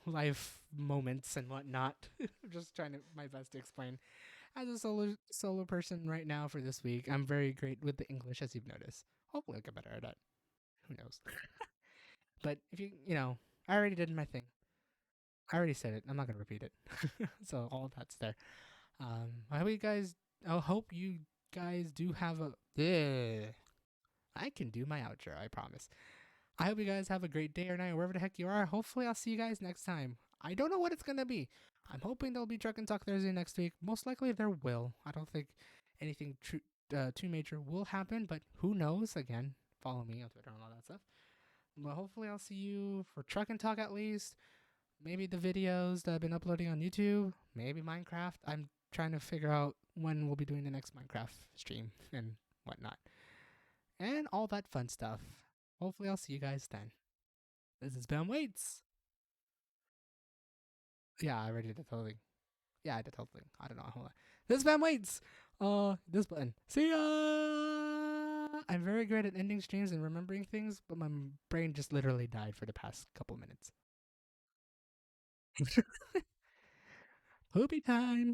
life moments and whatnot. I'm just trying to my best to explain. As a solo person right now for this week, I'm very great with the English, as you've noticed. Hopefully I'll get better at it. Who knows? But if I already did my thing. I already said it. I'm not gonna repeat it. So all that's there. I hope you guys do have a. Yeah, I can do my outro. I promise. I hope you guys have a great day or night, wherever the heck you are. Hopefully, I'll see you guys next time. I don't know what it's gonna be. I'm hoping there'll be Truck and Talk Thursday next week. Most likely there will. I don't think anything too major will happen, but who knows? Again, follow me on Twitter and all that stuff. But hopefully, I'll see you for Truck and Talk at least. Maybe the videos that I've been uploading on YouTube. Maybe Minecraft. I'm trying to figure out when we'll be doing the next Minecraft stream and whatnot. And all that fun stuff. Hopefully, I'll see you guys then. This is Ben Waits. Yeah, I already did the whole thing. Yeah, I did the whole thing. I don't know. Hold on. This is Ben Waits. This button. See ya! I'm very great at ending streams and remembering things, but my brain just literally died for the past couple minutes. Poopy time.